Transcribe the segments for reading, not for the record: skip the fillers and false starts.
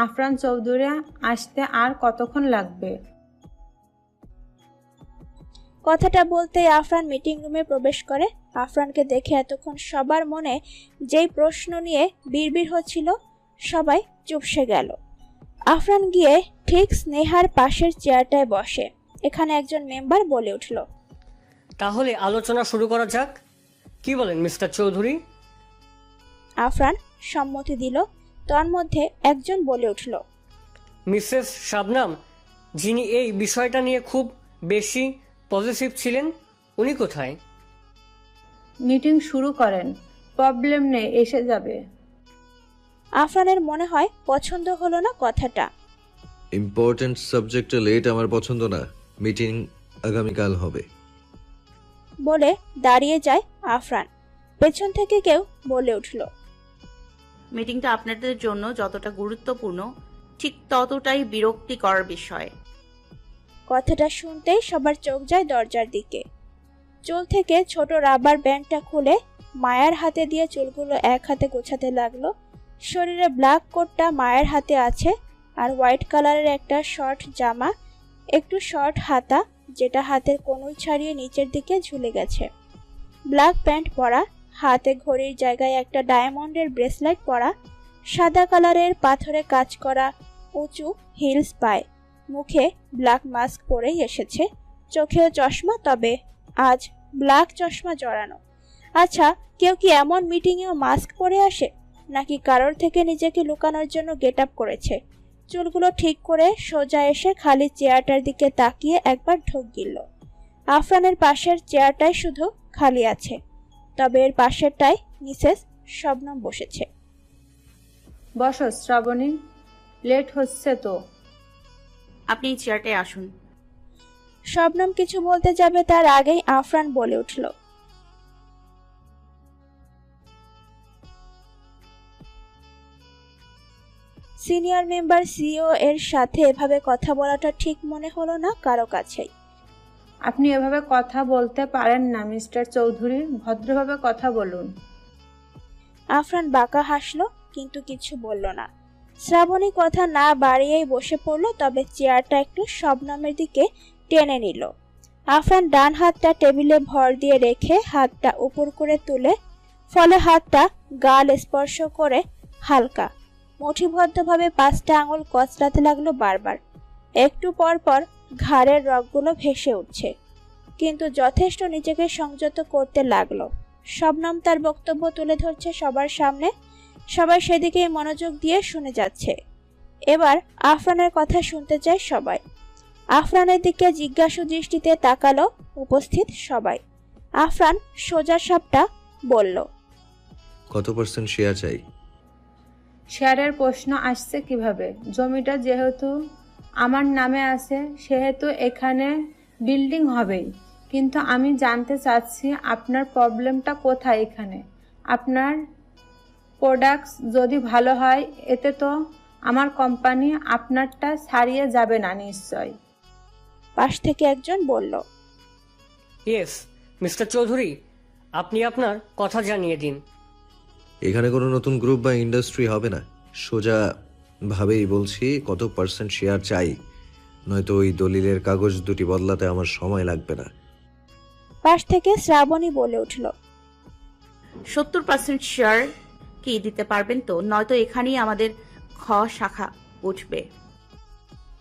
আফরান চৌধুরী আসতে আর কতক্ষণ লাগবে? কথাটা বলতেই আফরান মিটিং রুমে প্রবেশ করে। আফরানকে দেখে এতক্ষণ সবার মনে যেই প্রশ্ন নিয়ে বিড়বিড় হচ্ছিল সবাই চুপসে গেল। আফরান গিয়ে ঠিক স্নেহার পাশের চেয়ারটায় বসে। এখানে একজন মেম্বার বলে উঠল, তাহলে আলোচনা শুরু করা যাক। কি বলেন মিস্টার চৌধুরী? আফরান সম্মতি দিল। তন্মধ্যে একজন বলে উঠল, মিসেস শাবনাম, যিনি এই বিষয়টা নিয়ে খুব বেশি পজিটিভ ছিলেন, উনি কোথায়? মিটিং শুরু করেন, প্রবলেম নেই, এসে যাবে। আফরানের মনে হয় পছন্দ হলো না কথাটা। ইম্পর্টেন্ট সাবজেক্টে লেট আমার পছন্দ না। মিটিং আগামীকাল হবে বলে দাঁড়িয়ে যায় আফরান। পেছন থেকে কেউ বলে উঠল, মিটিংটা আপনাদের জন্য যতটা গুরুত্বপূর্ণ ঠিক ততটাই বিরক্তিকর বিষয়। কথাটা শুনতেই সবার চোখ যায় দরজার দিকে। চুল থেকে ছোট রাবার ব্যান্ডটা খুলে মায়ের হাতে দিয়ে চুলগুলো এক হাতে গোছাতে লাগলো। শরীরে ব্ল্যাক কোটটা মায়ের হাতে আছে, আর হোয়াইট কালারের একটা শর্ট জামা, একটু শর্ট হাতা, যেটা হাতের কনুই ছাড়িয়ে নিচের দিকে ঝুলে গেছে। ব্ল্যাক প্যান্ট পরা, হাতে ঘড়ির জায়গায় একটা ডায়মন্ডের ব্রেসলেট পরা, সাদা কালারের পাথরে কাজ করা উঁচু হিলস পায়। মুখে ব্ল্যাক মাস্ক পরেই এসেছে, চোখেও চশমা, তবে আজ ব্ল্যাক চশমা জড়ানো। আচ্ছা, কেউ কি এমন মিটিংয়েও মাস্ক পরে আসে, নাকি কারোর থেকে নিজেকে লুকানোর জন্য গেট আপ করেছে? চুলগুলো ঠিক করে সোজা এসে খালি চেয়ারটার দিকে তাকিয়ে একবার ঢোক গিলল। আফরানের পাশের চেয়ারটাই শুধু খালি আছে, তবে এর পাশেরটায় মিসেস শবনম বসেছে। বসো শ্রাবণী, লেট হচ্ছে তো। আপনি এই চেয়ারটায় আসুন। শবনম কিছু বলতে যাবে তার আগেই আফরান বলে উঠল, সিনিয়র মেম্বার সিইও এর সাথে এভাবে কথা বলাটা ঠিক মনে হলো না কারো কাছেই। আপনি এভাবে কথা বলতে পারেন না মিস্টার চৌধুরী, ভদ্রভাবে কথা বলুন। আফরান বাঁকা হাসলো, কিন্তু কিছু বলল না। শ্রাবণী কথা না বাড়িয়েই বসে পড়ল, তবে চেয়ারটা একটু শবনমের দিকে টেনে নিল। আফরান ডান হাতটা টেবিলে ভর দিয়ে রেখে হাতটা উপর করে তুলে, ফলে হাতটা গাল স্পর্শ করে হালকা মুঠিবদ্ধভাবে 5টা আঙুল কচলাতে লাগলো বারবার। একটু পর পর ঘাড়ের রগগুলো ভেসে উঠছে, কিন্তু যথেষ্ট নিজেকে সংযত করতে লাগলো। শবনম তার বক্তব্য তুলে ধরছে সবার সামনে, সবাই সেদিকেই মনোযোগ দিয়ে শুনে যাচ্ছে। এবার আফরানের কথা শুনতে চায় সবাই। আফরানের দিকে জিজ্ঞাসু দৃষ্টিতে তাকালো উপস্থিত সবাই। আফরান সোজা সাপটা বলল, কত % শেয়ার চাই? শেয়ারের প্রশ্ন আসছে কিভাবে? জমিটা যেহেতু আমার নামে আছে সেহেতু এখানে বিল্ডিং হবেই, কিন্তু আমি জানতে চাচ্ছি আপনার প্রবলেমটা কোথায় এখানে? আপনার প্রোডাক্টস যদি ভালো হয় এতে তো আমার কোম্পানি আপনারটা ছাড়িয়ে যাবে না নিশ্চয়? পাশ থেকে একজন বলল, ইয়েস মিস্টার চৌধুরী, আপনি আপনার কথা জানিয়ে দিন। এখানে কোনো নতুন গ্রুপ বা ইন্ডাস্ট্রি হবে না। সোজা ভাবেই বলছি, কত % শেয়ার চাই, নয়তো ওই দলিলের কাগজ দুটি বদলাতে আমার সময় লাগবে না। পাশ থেকে শ্রাবণী বলে উঠল, 70% শেয়ার কি দিতে পারবেন তো? নয়তো এখানেই আমাদের খ শাখা উঠবে।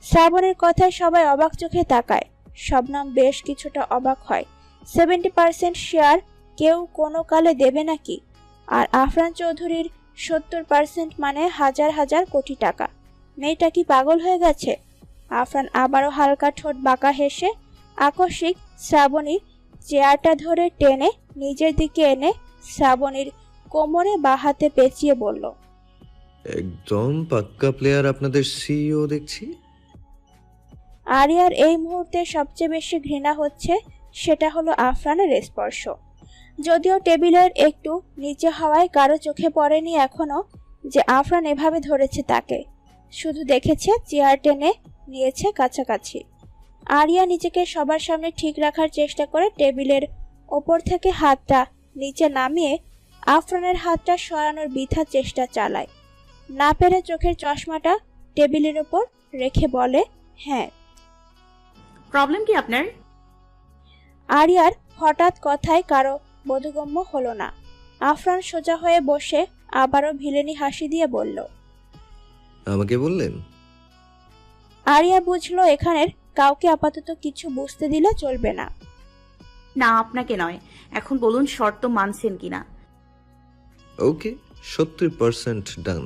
শ্রাবণের কথায় সবাই অবাক চোখে তাকায়। শবনম বেশ কিছুটা অবাক হয়। 70% শেয়ার কেউ কোনো কালে দেবে নাকি? আর আফরান চৌধুরীর 70% মানে হাজার হাজার কোটি টাকা। মেয়েটা কি পাগল হয়ে গেছে? আফরান আবারও হালকা ঠোঁট বাঁকা হেসে আকস্মিক শ্রাবণীর চেয়ারটা ধরে টেনে নিজের দিকে এনে শ্রাবণীর কোমরে বা হাতে পেঁচিয়ে বলল, একদম পাক্কা প্লেয়ার আপনাদের সিইও দেখছি। আরিয়ার এই মুহূর্তে সবচেয়ে বেশি ঘৃণা হচ্ছে সেটা হলো আফরানের স্পর্শ। যদিও টেবিলের একটু নিচে হওয়ায় কারো চোখে পড়েনি এখনো যে আফরান এভাবে ধরেছে তাকে, শুধু দেখেছে চেয়ার টেনে নিয়েছে কাছাকাছি। আরিয়া নিজেকে সবার সামনে ঠিক রাখার চেষ্টা করে টেবিলের ওপর থেকে হাতটা নিচে নামিয়ে আফরানের হাতটা সরানোর বৃথা চেষ্টা চালায়। না পেরে চোখের চশমাটা টেবিলের ওপর রেখে বলে, হ্যাঁ। প্রবলেম কি আপনার? আরিয়ার হঠাৎ কথায় কারো বোধগম্য হলো না। আফরান সোজা হয়ে বসে আবারও ভিলেনি হাসি দিয়ে বলল, আমাকে বললেন? আরিয়া বুঝলো এখানের কাউকে আপাতত কিছু বুঝতে দিলে চলবে না। না, আপনাকে নয়। এখন বলুন শর্ত মানছেন কিনা। ওকে, 70% ডান।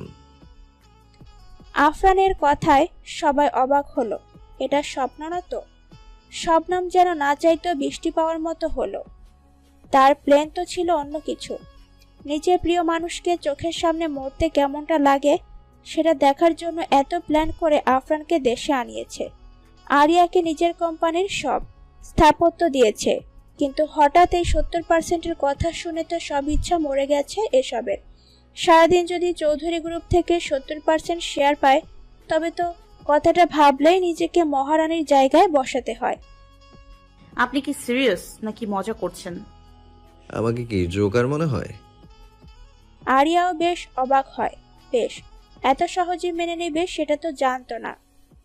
আফরানের কথায় সবাই অবাক হলো। এটা স্বপ্ন না তো? শবনম যেন না চাইতো বৃষ্টি পাওয়ার মতো হলো। তার প্ল্যান তো ছিল অন্য কিছু। নিজের প্রিয় মানুষকে চোখের সামনে মরতে কেমনটা লাগে সেটা দেখার জন্য এত প্ল্যান করে আফরানকে দেশে আনিয়েছে। আরিয়াকে নিজের কোম্পানির সব স্থাপত্য দিয়েছে, কিন্তু হঠাৎ এই 70%-এর কথা শুনে তো সব ইচ্ছা মরে গেছে এসবের। সারাদিন যদি চৌধুরী গ্রুপ থেকে 70% শেয়ার পায়, তবে তো কথাটা ভাবলেই নিজেকে মহারানীর জায়গায় বসাতে হয়। আপনি কি সিরিয়াস নাকি মজা করছেন? আমাকে কি জোকার মনে হয়? আরিয়াও বেশ অবাক হয়। বেশ, এত সহজে মেনে নেবে সেটা তো জানতো না।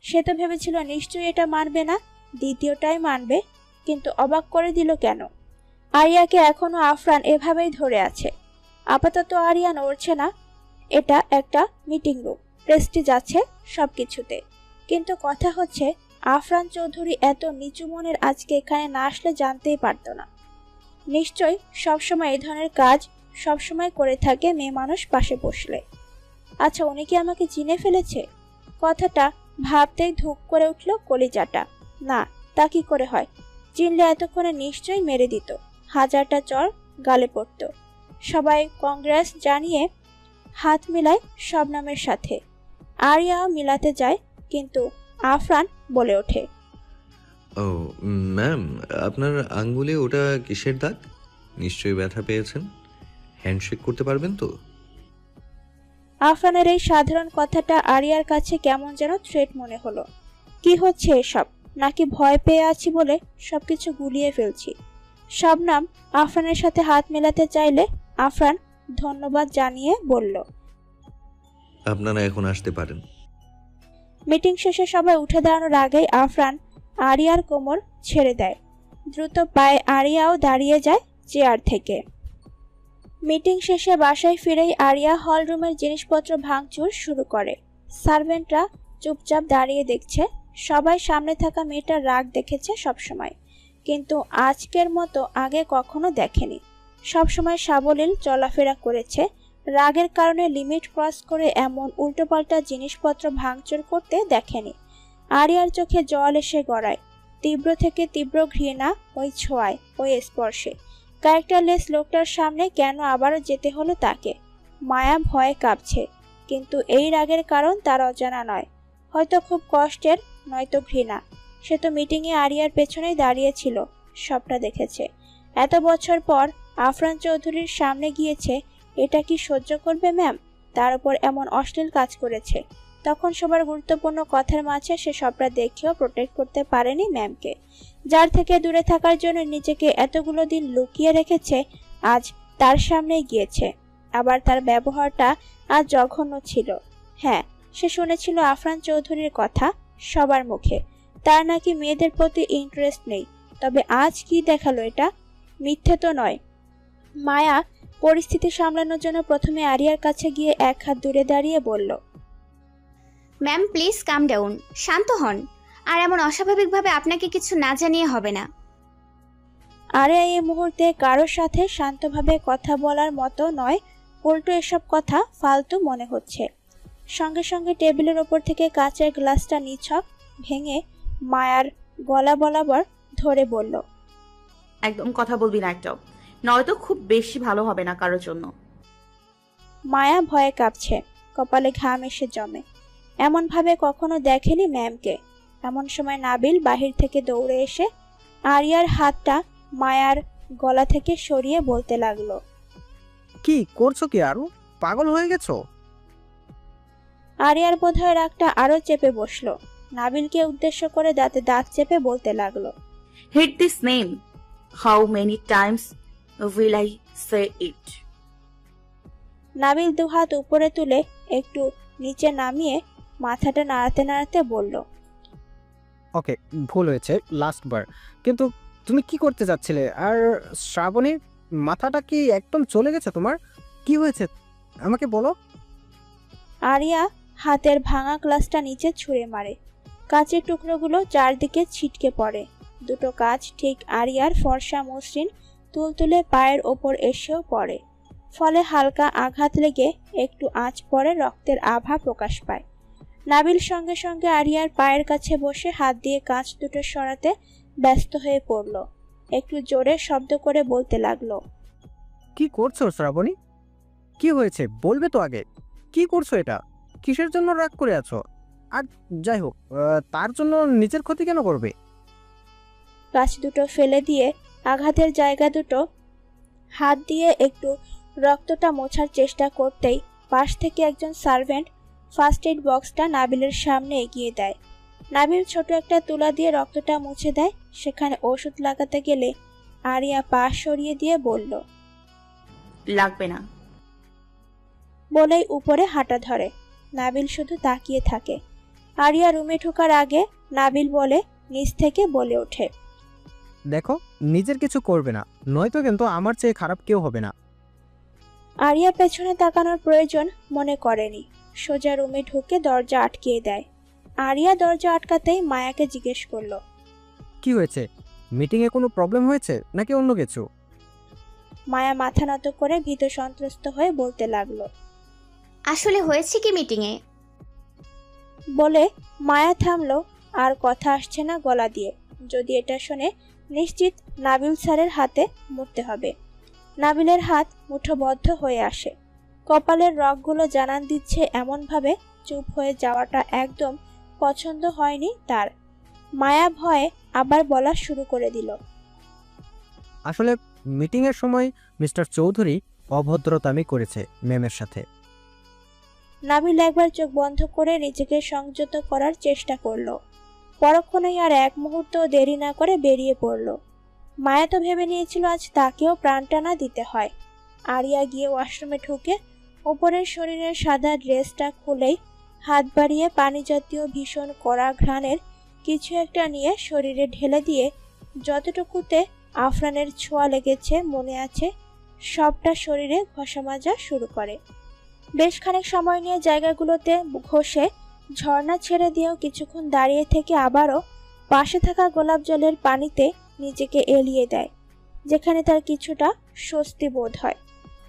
সে তো ভেবেছিল নিশ্চয়ই এটা মানবে না, দ্বিতীয়টাই মানবে। কিন্তু অবাক করে দিল কেন? আরিয়াকে এখনো আফরান এভাবেই ধরে আছে। আপাতত আরিয়া নড়ছে না। এটা একটা মিটিং রুম, প্রেস্টিজ আছে সবকিছুতে। কিন্তু কথা হচ্ছে, আফরান চৌধুরী এত নিচু মনের আজকে এখানে না আসলে জানতেই পারতো না। নিশ্চয় সবসময় এই ধরনের কাজ সবসময় করে থাকে মেয়ে মানুষ পাশে বসলে। আচ্ছা, উনি কি আমাকে চিনে ফেলেছে? কথাটা ভাবতেই ধুক করে উঠল কলিজাটা। না, তা কি করে হয়? চিনলে এতক্ষণে নিশ্চয়ই মেরে দিত, হাজারটা চর গালে পড়ত। সবাই কংগ্রেস জানিয়ে হাত মিলায় শবনমের সাথে। আরিয়াও মিলাতে যায়, কিন্তু আফরান বলে ওঠে, ও ম্যাম, আপনার আঙ্গুলে ওটা কিসের দাগ? নিশ্চয়ই ব্যথা পেয়েছেন। হ্যান্ডশেক করতে পারবেন তো? আফরানের এই সাধারণ কথাটা আরিয়ার কাছে কেমন যেন থ্রেট মনে হলো। কি হচ্ছে এসব? নাকি ভয় পেয়ে আছি বলে সবকিছু গুলিয়ে ফেলছি? শবনম আফরানের সাথে হাত মেলাতে চাইলে আফরান ধন্যবাদ জানিয়ে বলল, আপনারা এখন আসতে পারেন। মিটিং শেষে সবাই উঠে দাঁড়ানোর আগেই আফরান আরিয়ার কোমর ছেড়ে দেয়। দ্রুত পায়ে আরিয়াও দাঁড়িয়ে যায় চেয়ার থেকে। মিটিং শেষে বাসায় ফিরেই আরিয়া হল রুমের জিনিসপত্র ভাঙচুর শুরু করে। সার্ভেন্টরা চুপচাপ দাঁড়িয়ে দেখছে। সবাই সামনে থাকা মেয়েটার রাগ দেখেছে সবসময়, কিন্তু আজকের মতো আগে কখনো দেখেনি। সবসময় সাবলীল চলাফেরা করেছে। রাগের কারণে লিমিট ক্রস করে এমন উল্টোপাল্টা জিনিসপত্র ভাঙচুর করতে দেখেনি। আরিয়ার চোখে জল এসে গড়ায়। তীব্র থেকে তীব্র ঘৃণা ওই ছোঁয়ায়, ওই স্পর্শে। ক্যারেক্টারলেস লোকটার সামনে কেন আবারও যেতে হলো তাকে? মায়া ভয়ে কাঁপছে, কিন্তু এই রাগের কারণ তার অজানা নয়। হয়তো খুব কষ্টের, নয়তো ঘৃণা। সে তো মিটিংয়ে আরিয়ার পেছনেই দাঁড়িয়েছিল, সবটা দেখেছে। এত বছর পর আফরান চৌধুরীর সামনে গিয়েছে। এটা কি সহ্য করবে ম্যাম? তার উপর এমন অশ্লীল কাজ করেছে। তখন সবার গুরুত্বপূর্ণ কথার মাঝে সে সবটা দেখেও প্রোটেক্ট করতে পারেনি ম্যামকে, যার থেকে দূরে থাকার জন্য নিজেকে এতগুলো দিন লুকিয়ে রেখেছে। আজ তার সামনেই গিয়েছে। আবার তার ব্যবহারটা আজ জঘন্য ছিল। হ্যাঁ, সে শুনেছিল আফরান চৌধুরীর কথা সবার মুখে, তার নাকি মেয়েদের প্রতি ইন্টারেস্ট নেই। তবে আজ কি দেখালো এটা? মিথ্যে তো নয়। মায়া পরিস্থিতি সামলানোর জন্য প্রথমে আরিয়ার কাছে গিয়ে এক হাত দূরে দাঁড়িয়ে বলল, ম্যাম প্লিজ কাম ডাউন, শান্ত হন। আর এমন অস্বাভাবিকভাবে আপনাকে কিছু না জানিয়ে হবে না। আরিয়া এই মুহূর্তে কারোর সাথে শান্তভাবে কথা বলার মতো নয়, উল্টো এসব কথা ফালতু মনে হচ্ছে। সঙ্গে সঙ্গে টেবিলের ওপর থেকে কাঁচের গ্লাসটা নিছক ভেঙে মায়ার গলা বরাবর ধরে বলল, একদম কথা বলবি না একটাও, নয়তো খুব বেশি ভালো হবে না কারোর জন্য। মায়া ভয়ে কাঁপছে, কপালে ঘাম এসে জমে। এমন ভাবে কখনো দেখেনি ম্যামকে। এমন সময় নাবিল বাহির থেকে দৌড়ে এসে আরিয়ার হাতটা মায়ার গলা থেকে সরিয়ে বলতে লাগলো, কি করছো কি আরু? পাগল হয়ে গেছো? আরিয়ার বোধহয় রাগটা আরো চেপে বসলো। নাবিলকে উদ্দেশ্য করে দাঁতে দাঁত চেপে বলতে লাগলো, hit this name, how many times will I say it? Nabil দুহাত উপরে তুলে একটু নিচে নামিয়ে মাথাটা নাড়াতে নাড়াতে বলল, ওকে, ভুল হয়েছে, লাস্ট বার। কিন্তু তুমি কি করতে যাচ্ছিলে? আর শ্রাবণী, মাথাটা কি একদম চলে গেছে তোমার? কি হয়েছে আমাকে বলো। আরিয়া হাতের ভাঙা গ্লাসটা নিচে ছুঁড়ে মারে। কাঁচের টুকরোগুলো চারদিকে ছিটকে পড়ে। দুটো কাঁচ ঠিক আরিয়ার ফর্সা মসৃণ তুলতুলে পায়ের ওপর এসেও পড়ে। ফলে হালকা আঘাত লেগে একটু আঁচ পড়ে, রক্তের আভা প্রকাশ পায়। নাবিল সঙ্গে সঙ্গে আরিয়ার পায়ের কাছে বসে হাত দিয়ে কাঁচ দুটো সরাতে ব্যস্ত হয়ে পড়ল। একটু জোরে শব্দ করে বলতে লাগলো, কি করছো শ্রাবণী? কি হয়েছে বলবে তো আগে। কি করছো এটা? কিসের জন্য রাগ করে আছো? আর যাই হোক, তার জন্য নিজের ক্ষতি কেন করবে? কাঁচ দুটো ফেলে দিয়ে আঘাতের জায়গা দুটো হাত দিয়ে একটু রক্তটা মোছার চেষ্টা করতেই পাশ থেকে একজন সার্ভেন্ট ফার্স্ট এইড বক্সটা নাবিলের সামনে এগিয়ে দেয়। নাবিল ছোট একটা তুলা দিয়ে রক্তটা মুছে দেয়। সেখানে ওষুধ লাগাতে গেলে আরিয়া পা সরিয়ে দিয়ে বলল, লাগবে না। বলেই উপরে হাঁটা ধরে। নাবিল শুধু তাকিয়ে থাকে। আরিয়া রুমে ঢোকার আগে নাবিল বলে নিচ থেকে বলে ওঠে, দেখো, নিজের কিছু করবে না, নয়তো কিন্তু আমার চেয়ে খারাপ কেউ হবে না। আরিয়া পেছনে তাকানোর প্রয়োজন মনে করেনি। সোজা রুমে ঢুকে দরজা আটকিয়ে দেয়। আরিয়া দরজা আটকাতেই মায়াকে জিজ্ঞেস করলো, কি হয়েছে? মিটিংয়ে কোনো প্রবলেম হয়েছে নাকি অন্য কিছু? মায়া মাথা নত করে ভীত সন্ত্রস্ত হয়ে বলতে লাগলো। আসলে হয়েছে কি মিটিংয়ে? বলে মায়া থামলো। আর কথা আসছে না গলা দিয়ে। যদি এটা শুনে নিশ্চিত নাবিল স্যারের হাতে মরতে হবে। নাবিলের হাত মুঠোবদ্ধ হয়ে আসে। কপালের রগগুলো জানান দিচ্ছে এমনভাবে চুপ হয়ে যাওয়াটা একদম পছন্দ হয়নি তার। মায়া ভয়ে আবার বলা শুরু করে দিল, আসলে মিটিংয়ের সময় মিস্টার চৌধুরী অভদ্রতামি করেছে ম্যামের সাথে। নাবিল একবার চোখ বন্ধ করে নিজেকে সংযত করার চেষ্টা করলো। পরক্ষণেই আর এক মুহূর্ত দেরি না করে বেরিয়ে পড়ল। মায়া তো ভেবে নিয়েছিল আজ তাকেও প্রাণটানা দিতে হয়। আরিয়া গিয়ে ওয়াশরুমে ঢুকে ওপরের শরীরের সাদা ড্রেসটা খুলেই হাত বাড়িয়ে পানি জাতীয় ভীষণ কড়া ঘ্রাণের কিছু একটা নিয়ে শরীরে ঢেলে দিয়ে যতটুকুতে আফরানের ছোঁয়া লেগেছে মনে আছে সবটা শরীরে ঘষা মাজা শুরু করে। বেশ খানিক সময় নিয়ে জায়গাগুলোতে ঘষে ঝর্ণা ছেড়ে দিয়েও কিছুক্ষণ দাঁড়িয়ে থেকে আবারও পাশে থাকা গোলাপ জলের পানিতে নিজেকে এলিয়ে দেয়, যেখানে তার কিছুটা স্বস্তি বোধ হয়।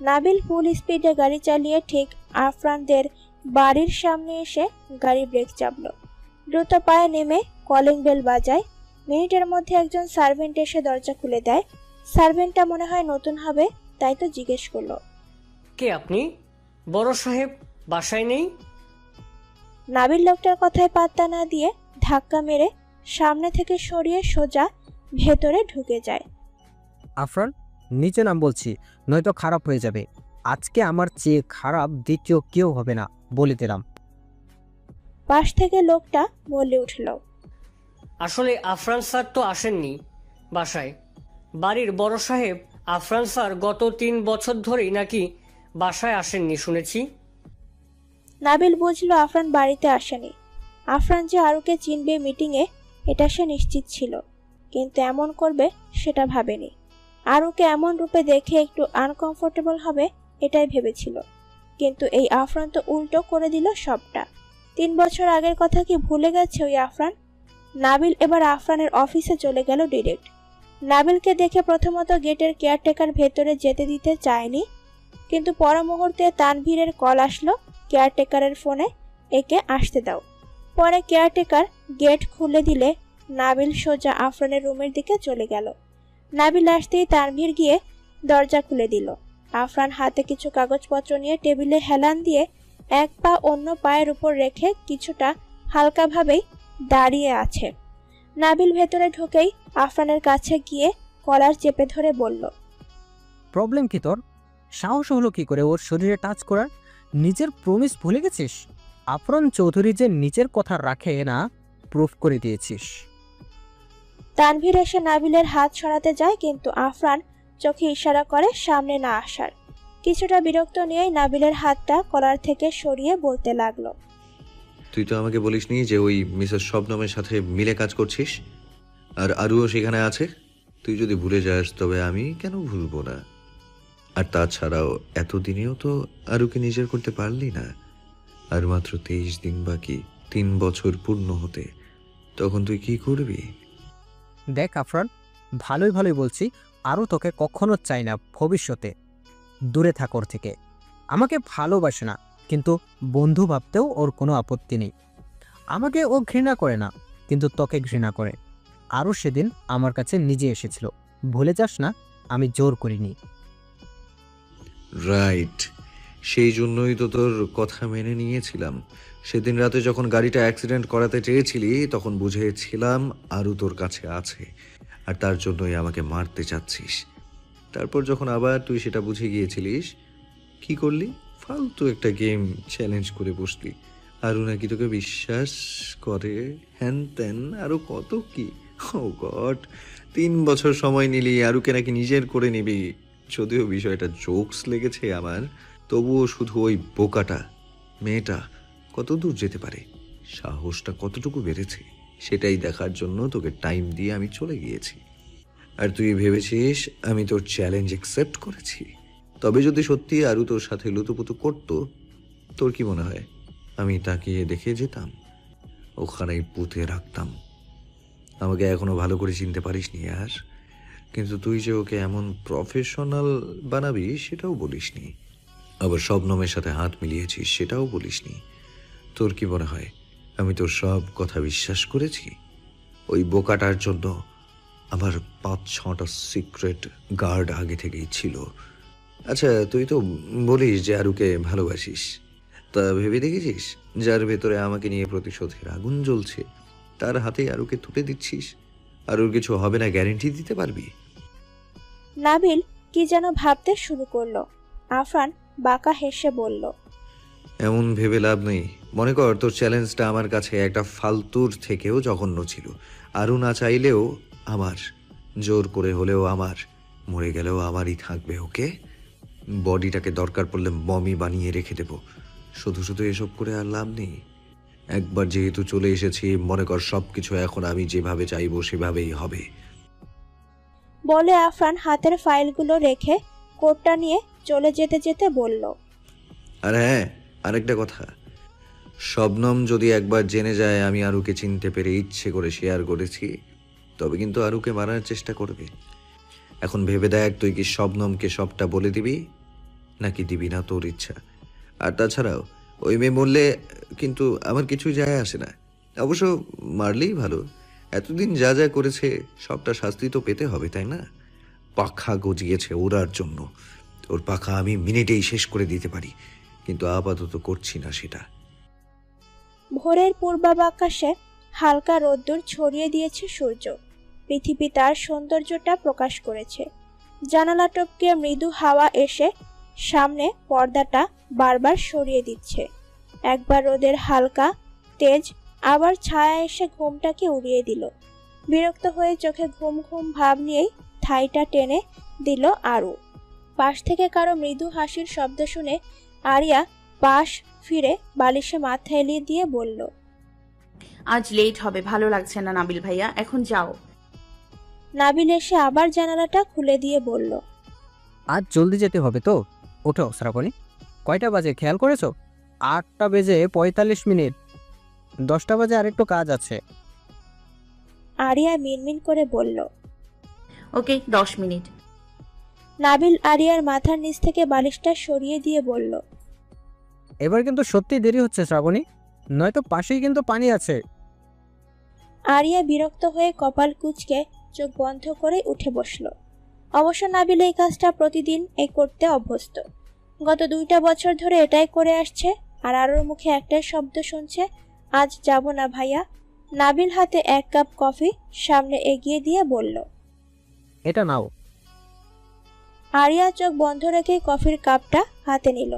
নাবিল ফুল স্পিডে গাড়ি চালিয়ে ঠিক আফরানদের বাড়ির সামনে এসে গাড়ি ব্রেক চাপল। দ্রুত পায়ে নেমে কলিং বেল বাজায়। মিনিটের মধ্যে একজন সার্ভেন্ট এসে দরজা খুলে দেয়। সার্ভেন্টটা মনে হয় নতুন হবে, তাই তো জিজ্ঞেস করলো, কে আপনি? বড় সাহেব বাসায় নেই? নাবিল লোকটার কথায় পাত্তা না দিয়ে ধাক্কা মেরে সামনে থেকে সরিয়ে সোজা ভেতরে ঢুকে যায়। আফরান, নিচে নাম বলছি, নয়তো খারাপ হয়ে যাবে। আজকে আমার চেয়ে খারাপ দ্বিতীয় কেউ হবে না, বলে দিলাম। পাশ থেকে লোকটা বলে উঠল, আসলে আফরান স্যার তো আসেননি বাসায়। বাড়ির বড় সাহেব আফরান স্যার গত 3 বছর ধরেই নাকি বাসায় আসেননি শুনেছি। নাবিল বুঝলো আফরান বাড়িতে আসেনি। আফরান যে আরুকে চিনবে মিটিংয়ে এটা সে নিশ্চিত ছিল, কিন্তু এমন করবে সেটা ভাবেনি। আরুকে এমন রূপে দেখে একটু আনকমফোর্টেবল হবে এটাই ভেবেছিল, কিন্তু এই আফরান তো উল্টো করে দিল সবটা। 3 বছর আগের কথা কি ভুলে গেছে ওই আফরান? নাবিল এবার আফরানের অফিসে চলে গেল ডিরেক্ট। নাবিলকে দেখে প্রথমত গেটের কেয়ারটেকার ভেতরে যেতে দিতে চায়নি, কিন্তু পর মুহূর্তে তানভীরের কল আসলো কেয়ারটেকারের ফোনে, একে আসতে দাও। পরে কেয়ারটেকার গেট খুলে দিলে নাবিল সোজা আফরানের রুমের দিকে চলে গেল। নাবিল আসতেই তানভীর গিয়ে দরজা খুলে দিল। আফরান হাতে কিছু কাগজপত্র নিয়ে টেবিলে হেলান দিয়ে এক পা অন্য পায়ের উপর রেখে কিছুটা হালকাভাবেই দাঁড়িয়ে আছে। নাবিল ভেতরে ঢুকেই আফরানের কাছে গিয়ে কলার চেপে ধরে বলল, প্রবলেম কি তোর? সাহস হলো কি করে ওর শরীরে টাচ করার? নিজের প্রমিস ভুলে গেছিস? আফরান চৌধুরী যে নিজের কথা রাখে না, প্রুফ করে দিয়েছিস। তানভীর এসে নাবিলের হাত সরাতে যায়, কিন্তু আফরান চোখে ইশারা করে সামনে না আসার। কিছুটা বিরক্ত নিয়েই নাবিলের হাতটা কলার থেকে সরিয়ে বলতে লাগলো, তুই তো আমাকে বলিসনি যে ওই মিসেস শবনমের সাথে মিলে কাজ করছিস, আর আরুও সেখানে আছে। তুই যদি ভুলে যাস তবে আমি কেন ভুলবো না? আর তাছাড়াও এতদিনেও তো আরুকে নিজের করতে পারলি না। আর মাত্র 23 দিন বাকি 3 বছর পূর্ণ হতে। তখন তুই কি করবি? দেখ আফরান, ভালোই ভালোই বলছি, আরও তোকে কখনো চাই না ভবিষ্যতে। দূরে থাক ওর থেকে। আমাকে ভালোবাসে না, কিন্তু বন্ধু ভাবতেও ওর কোনো আপত্তি নেই। আমাকে ও ঘৃণা করে না, কিন্তু তোকে ঘৃণা করে। আরও সেদিন আমার কাছে নিজে এসেছিল, ভুলে যাস না, আমি জোর করিনি। রাইট, সেই জন্যই তো তোর কথা মেনে নিয়েছিলাম। সেদিন রাতে যখন গাড়িটা অ্যাক্সিডেন্ট করাতে চেয়েছিলি তখন বুঝেছিলাম আরু তোর কাছে আছে, আর তার জন্যই আমাকে মারতে চাচ্ছিস। তারপর যখন আবার তুই সেটা বুঝে গিয়েছিলিস, কি করলি? ফালতু একটা গেম চ্যালেঞ্জ করে বসলি। আরু নাকি তোকে বিশ্বাস করে, হ্যান ত্যান আরো কত কি। ও গড, 3 বছর সময় নিলি, আরুকে নাকি নিজের করে নিবি। যদিও বিষয়টা জোকস লেগেছে আমার, তবুও শুধু ওই বোকাটা মেয়েটা কত দূর যেতে পারে, সাহসটা কতটুকু বেড়েছে, সেটাই দেখার জন্য তোকে টাইম দিয়ে আমি চলে গিয়েছি। আর তুই ভেবেছিস আমি তোর চ্যালেঞ্জ অ্যাকসেপ্ট করেছি? তবে যদি সত্যি আরু তোর সাথে লুতুপুতু করতো, তোর কি মনে হয় আমি তাকিয়ে দেখে যেতাম? ওখানেই পুঁতে রাখতাম। আমাকে এখনো ভালো করে চিনতে পারিসনি আর, কিন্তু তুই যে ওকে এমন প্রফেশনাল বানাবি সেটাও বলিসনি। আবার শবনমের সাথে হাত মিলিয়েছিস সেটাও বলিসনি। তোর কি মনে হয় আমি তোর সব কথা বিশ্বাস করেছি? ওই বোকাটার জন্য আমার 5-6টা সিক্রেট গার্ড আগে থেকেই ছিল। আচ্ছা, তুই তো বলিস যে আরুকে ভালোবাসিস, তা ভেবে দেখেছিস যার ভেতরে আমাকে নিয়ে প্রতিশোধের আগুন জ্বলছে তার হাতে আরুকে তুলে দিচ্ছিস? আরুর কিছু হবে না গ্যারেন্টি দিতে পারবি? নাবিল কি যেন ভাবতে শুরু করলো। আফরান বাঁকা হেসে বলল, এমন ভেবে লাভ নেই। মনে কর তোর চ্যালেঞ্জটা আমার কাছে একটা ফালতুর থেকেও জঘন্য ছিল। আরু না চাইলেও আমার, জোর করে হলেও আমার, মরে গেলেও আমারই থাকবে। ওকে, বডিটাকে দরকার পড়লে মমি বানিয়ে রেখে দেব। শুধু শুধু এসব করে আর লাভ নেই। একবার যেহেতু চলে এসেছি, মনে কর সবকিছু এখন আমি যেভাবে চাইবো সেভাবেই হবে। বলে আফরান হাতের ফাইলগুলো রেখে কোটটা নিয়ে চলে যেতে যেতে বলল, আর হ্যাঁ, আরেকটা কথা, শবনম যদি একবার জেনে যায় আমি আরুকে চিনতে পেরে ইচ্ছে করে শেয়ার করেছি, তবে কিন্তু আরুকে মারার চেষ্টা করবে। এখন ভেবে দেখ, তুই কি শবনমকে সবটা বলে দিবি নাকি দিবি না, তোর ইচ্ছা। আর তাছাড়াও ওই মেয়ে মরলে কিন্তু আমার কিছুই যায় আসে না। অবশ্য মারলেই ভালো। এতদিন যা যা করেছে সবটা শাস্তি তো পেতে হবে, তাই না? পাখা গজিয়েছে ওড়ার জন্য, ওর পাখা আমি মিনিটেই শেষ করে দিতে পারি, কিন্তু আপাতত করছি না সেটা। ভোরের পূর্বাকাশে হালকা রোদ্দুর ছড়িয়ে দিয়েছে সূর্য। পৃথিবী তার সৌন্দর্যটা প্রকাশ করেছে। জানালা টপকে মৃদু হাওয়া এসে সামনে পর্দাটা বারবার সরিয়ে দিচ্ছে। একবার রোদের হালকা তেজ, আবার ছায়া এসে ঘুমটাকে উড়িয়ে দিল। বিরক্ত হয়ে চোখে ঘুম ঘুম ভাব নিয়েই ঠাইটা টেনে দিল আরু। পাশ থেকে কারো মৃদু হাসির শব্দ শুনে আরিয়া পাশ ফিরে বালিশে মাথা এলিয়ে দিয়ে বলল, আজ লেট হবে, ভালো লাগছে না নাবিল ভাইয়া, এখন যাও। নাবিল এসে আবার জানালাটা খুলে দিয়ে বলল, আজ জলদি যেতে হবে তো। ওঠো শ্রাবণী, কয়টা বাজে খেয়াল করেছো? 8টা বেজে 45 মিনিট। 10টা বাজে আরেকটু কাজ আছে। আরিয়া মিনমিন করে বলল। ওকে, 10 মিনিট। নাবিল আরিয়ার মাথার নিচ থেকে বালিশটা সরিয়ে দিয়ে বলল, এবার কিন্তু সত্যি দেরি হচ্ছে শ্রাবণী, নয়তো পাশেই কিন্তু পানি আছে। আরিয়া বিরক্ত হয়ে কপাল কুঁচকে চোখ বন্ধ করে উঠে বসল। অবশ্য নাবিল এই কাজটা প্রতিদিন করতে অভ্যস্ত। গত 2টা বছর ধরে এটাই করে আসছে, আর আরোর মুখে একটাই শব্দ শুনছে, আজ যাব না ভাইয়া। নাবিল হাতে 1 কাপ কফি সামনে এগিয়ে দিয়ে বলল, এটা নাও। আরিয়া চোখ বন্ধ রেখে কফির কাপটা হাতে নিল।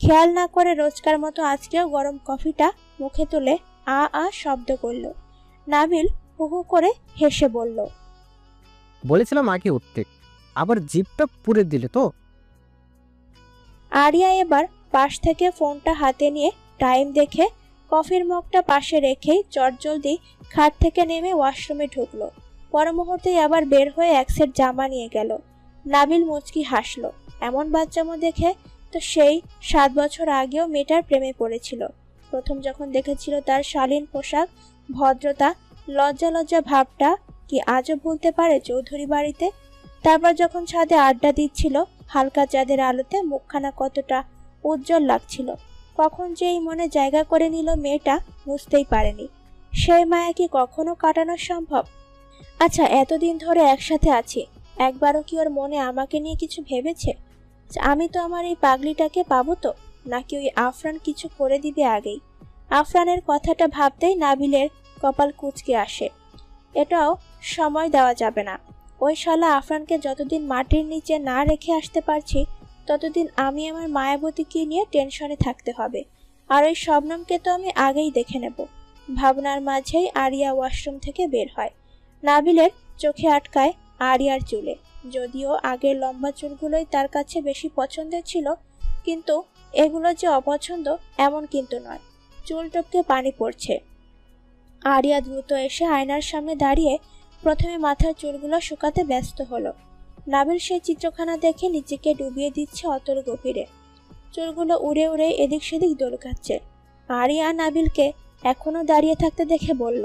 খেয়াল না করে রোজকার মতো আজকেও গরম কফিটা মুখে তুলে আ আ শব্দ করল। নাবিল হু হু করে হেসে বলল, বলেছিলাম আগে উঠতে, আবার জিপটা পুড়ে দিলে তো। আরিয়া এবার পাশ থেকে ফোনটা হাতে নিয়ে টাইম দেখে কফির মগটা পাশে রেখেই চটজলদি খাট থেকে নেমে ওয়াশরুমে ঢুকলো। পর মুহূর্তেই আবার বের হয়ে এক সেট জামা নিয়ে গেল। নাবিল মুচকি হাসলো। এমন বাচ্চামো দেখে তো সেই 7 বছর আগেও মেয়েটার প্রেমে পড়েছিল। প্রথম যখন দেখেছিল তার শালীন পোশাক, ভদ্রতা, লজ্জা লজ্জা ভাবটা কি আজও ভুলতে পারে চৌধুরী বাড়িতে? তারপর যখন ছাদে আড্ডা দিচ্ছিল, হালকা চাঁদের আলোতে মুখখানা কতটা উজ্জ্বল লাগছিল। কখন যে এই মনে জায়গা করে নিল মেয়েটা বুঝতেই পারেনি। সেই মায়া কি কখনো কাটানো সম্ভব? আচ্ছা, এতদিন ধরে একসাথে আছি, একবারও কি ওর মনে আমাকে নিয়ে কিছু ভেবেছে? আমি তো আমার এই পাগলিটাকে পাবো তো, নাকি ওই আফরান কিছু করে দিবে আগেই? আফরানের কথাটা ভাবতেই নাবিলের কপাল কুঁচকে আসে। এটাও সময় দেওয়া যাবে না। ওই শালা আফরানকে যতদিন মাটির নিচে না রেখে আসতে পারছি, ততদিন আমি আমার মায়াবতীকে নিয়ে টেনশনে থাকতে হবে। আর ওই শবনমকে তো আমি আগেই দেখে নেব। ভাবনার মাঝেই আরিয়া ওয়াশরুম থেকে বের হয়। নাবিলের চোখে আটকায় আরিয়ার চুলে। যদিও আগের লম্বা চুলগুলোই তার কাছে বেশি পছন্দের ছিল, কিন্তু এগুলো যে অপছন্দ এমন কিন্তু নয়। চুল টপকে পানি পড়ছে। আরিয়া দ্রুত এসে আয়নার সামনে দাঁড়িয়ে প্রথমে মাথার চুলগুলো শুকাতে ব্যস্ত হলো। নাবিল সেই চিত্রখানা দেখে নিজেকে ডুবিয়ে দিচ্ছে অতল গভীরে। চুলগুলো উড়ে উড়ে এদিক সেদিক দোলকাচ্ছে। আরিয়া নাবিলকে এখনো দাঁড়িয়ে থাকতে দেখে বলল,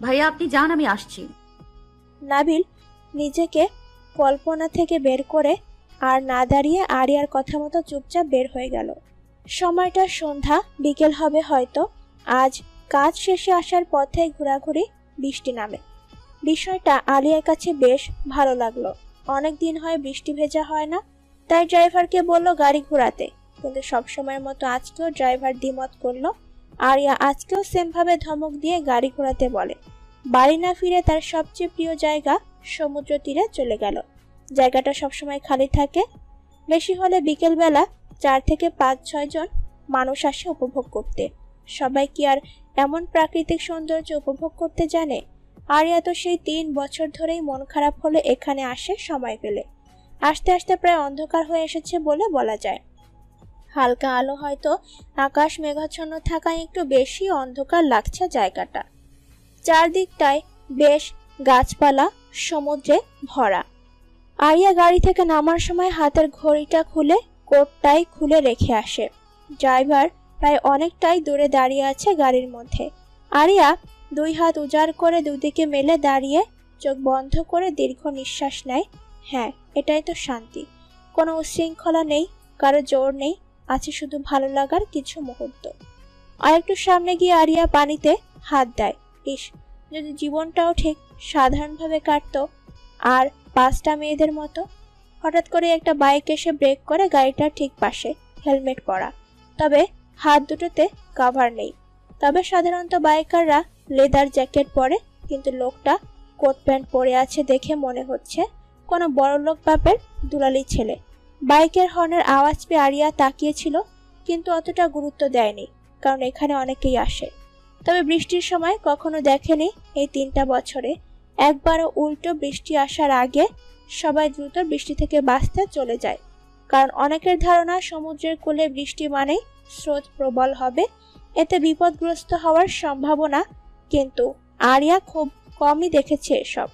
ভাইয়া আপনি যান, আমি আসছি। নাবিল নিজেকে কল্পনা থেকে বের করে আর না দাঁড়িয়ে আরিয়ার কথা মতো চুপচাপ বের হয়ে গেল। সময়টা সন্ধ্যা বিকেল হবে হয়তো। আজ কাজ শেষে আসার পথে ঘোরাঘুরি, বৃষ্টি নামে। বিষয়টা আলিয়ার কাছে বেশ ভালো লাগলো। অনেক দিন হয় বৃষ্টি ভেজা হয় না, তাই ড্রাইভারকে বলল গাড়ি ঘোরাতে। কিন্তু সবসময়ের মতো আজকেও ড্রাইভার দ্বিমত করলো। আরিয়া আজকেও সেমভাবে ধমক দিয়ে গাড়ি ঘোরাতে বলে। বাড়ি না ফিরে তার সবচেয়ে প্রিয় জায়গা সমুদ্র তীরে চলে গেল। জায়গাটা সবসময় খালি থাকে। বেশি হলে বিকেলবেলা 4 থেকে 5-6 জন মানুষ আসে উপভোগ করতে। সবাই কি আর এমন প্রাকৃতিক সৌন্দর্য উপভোগ করতে জানে? আরিয়া তো সেই 3 বছর ধরেই মন খারাপ হলে এখানে আসে সময় পেলে। আস্তে আস্তে প্রায় অন্ধকার হয়ে এসেছে বলে বলা যায়। হালকা আলো হয়তো আকাশ মেঘাচ্ছন্ন থাকায় একটু বেশি অন্ধকার লাগছে জায়গাটা। চারদিকটায় বেশ গাছপালা, সমুদ্রে ভরা। আরিয়া গাড়ি থেকে নামার সময় হাতের ঘড়িটা খুলে কোটটাই খুলে রেখে আসে। ড্রাইভার প্রায় অনেকটাই দূরে দাঁড়িয়ে আছে গাড়ির মধ্যে। আরিয়া 2 হাত উজাড় করে দুদিকে মেলে দাঁড়িয়ে চোখ বন্ধ করে দীর্ঘ নিঃশ্বাস নেয়। হ্যাঁ, এটাই তো শান্তি। কোনো উচ্ছৃঙ্খলা নেই, কারো জোর নেই, আছে শুধু ভালো লাগার কিছু মুহূর্ত। আর একটু সামনে গিয়ে আরিয়া পানিতে হাত দেয়। ইস, যদি জীবনটাও ঠিক সাধারণভাবে কাটতো, আর 5টা মেয়েদের মতো। হঠাৎ করে একটা বাইক এসে ব্রেক করে গাড়িটার ঠিক পাশে, হেলমেট পরা, তবে হাত দুটোতে কভার নেই। তবে সাধারণত বাইকাররা লেদার জ্যাকেট পরে, কিন্তু লোকটা কোট প্যান্ট পরে আছে দেখে মনে হচ্ছে কোনো বড়লোক বাপের দুলালি ছেলে। বাইকের হর্নের আওয়াজ পেয়ে আরিয়া তাকিয়েছিল, কিন্তু অতটা গুরুত্ব দেয়নি, কারণ এখানে অনেকেই আসে। তবে বৃষ্টির সময় কখনো দেখেনি এই 3টা বছরে। একবারও উল্টো বৃষ্টি আসার আগে সবাই দ্রুত বৃষ্টি থেকে বাঁচতে চলে যায়, কারণ অনেকের ধারণা সমুদ্রের কোলে বৃষ্টি মানেই স্রোত প্রবল হবে, এতে বিপদগ্রস্ত হওয়ার সম্ভাবনা। কিন্তু আরিয়া খুব কমই দেখেছে এসব।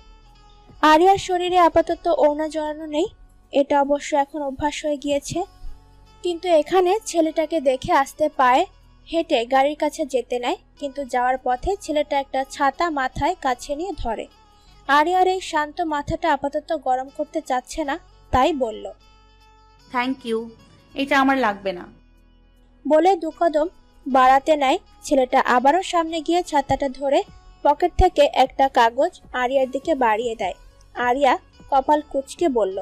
আরিয়ার শরীরে আপাতত ওড়না জড়ানো নেই, এটা অবশ্য এখন অভ্যাস হয়ে গিয়েছে। কিন্তু এখানে ছেলেটাকে দেখে আসতে পায়, হেঁটে গাড়ির কাছে যেতে নেয়, কিন্তু যাওয়ার পথে ছেলেটা একটা ছাতা মাথায় কাছে নিয়ে ধরে। আরিয়ার এই শান্ত মাথাটা আপাতত গরম করতে চাচ্ছে না, তাই বলল, থ্যাংক ইউ, এটা আমার লাগবে না। বলে 2 কদম বাড়াতে নেয়। ছেলেটা আবারও সামনে গিয়ে ছাতাটা ধরে পকেট থেকে একটা কাগজ আরিয়ার দিকে বাড়িয়ে দেয়। আরিয়া কপাল কুঁচকে বলল,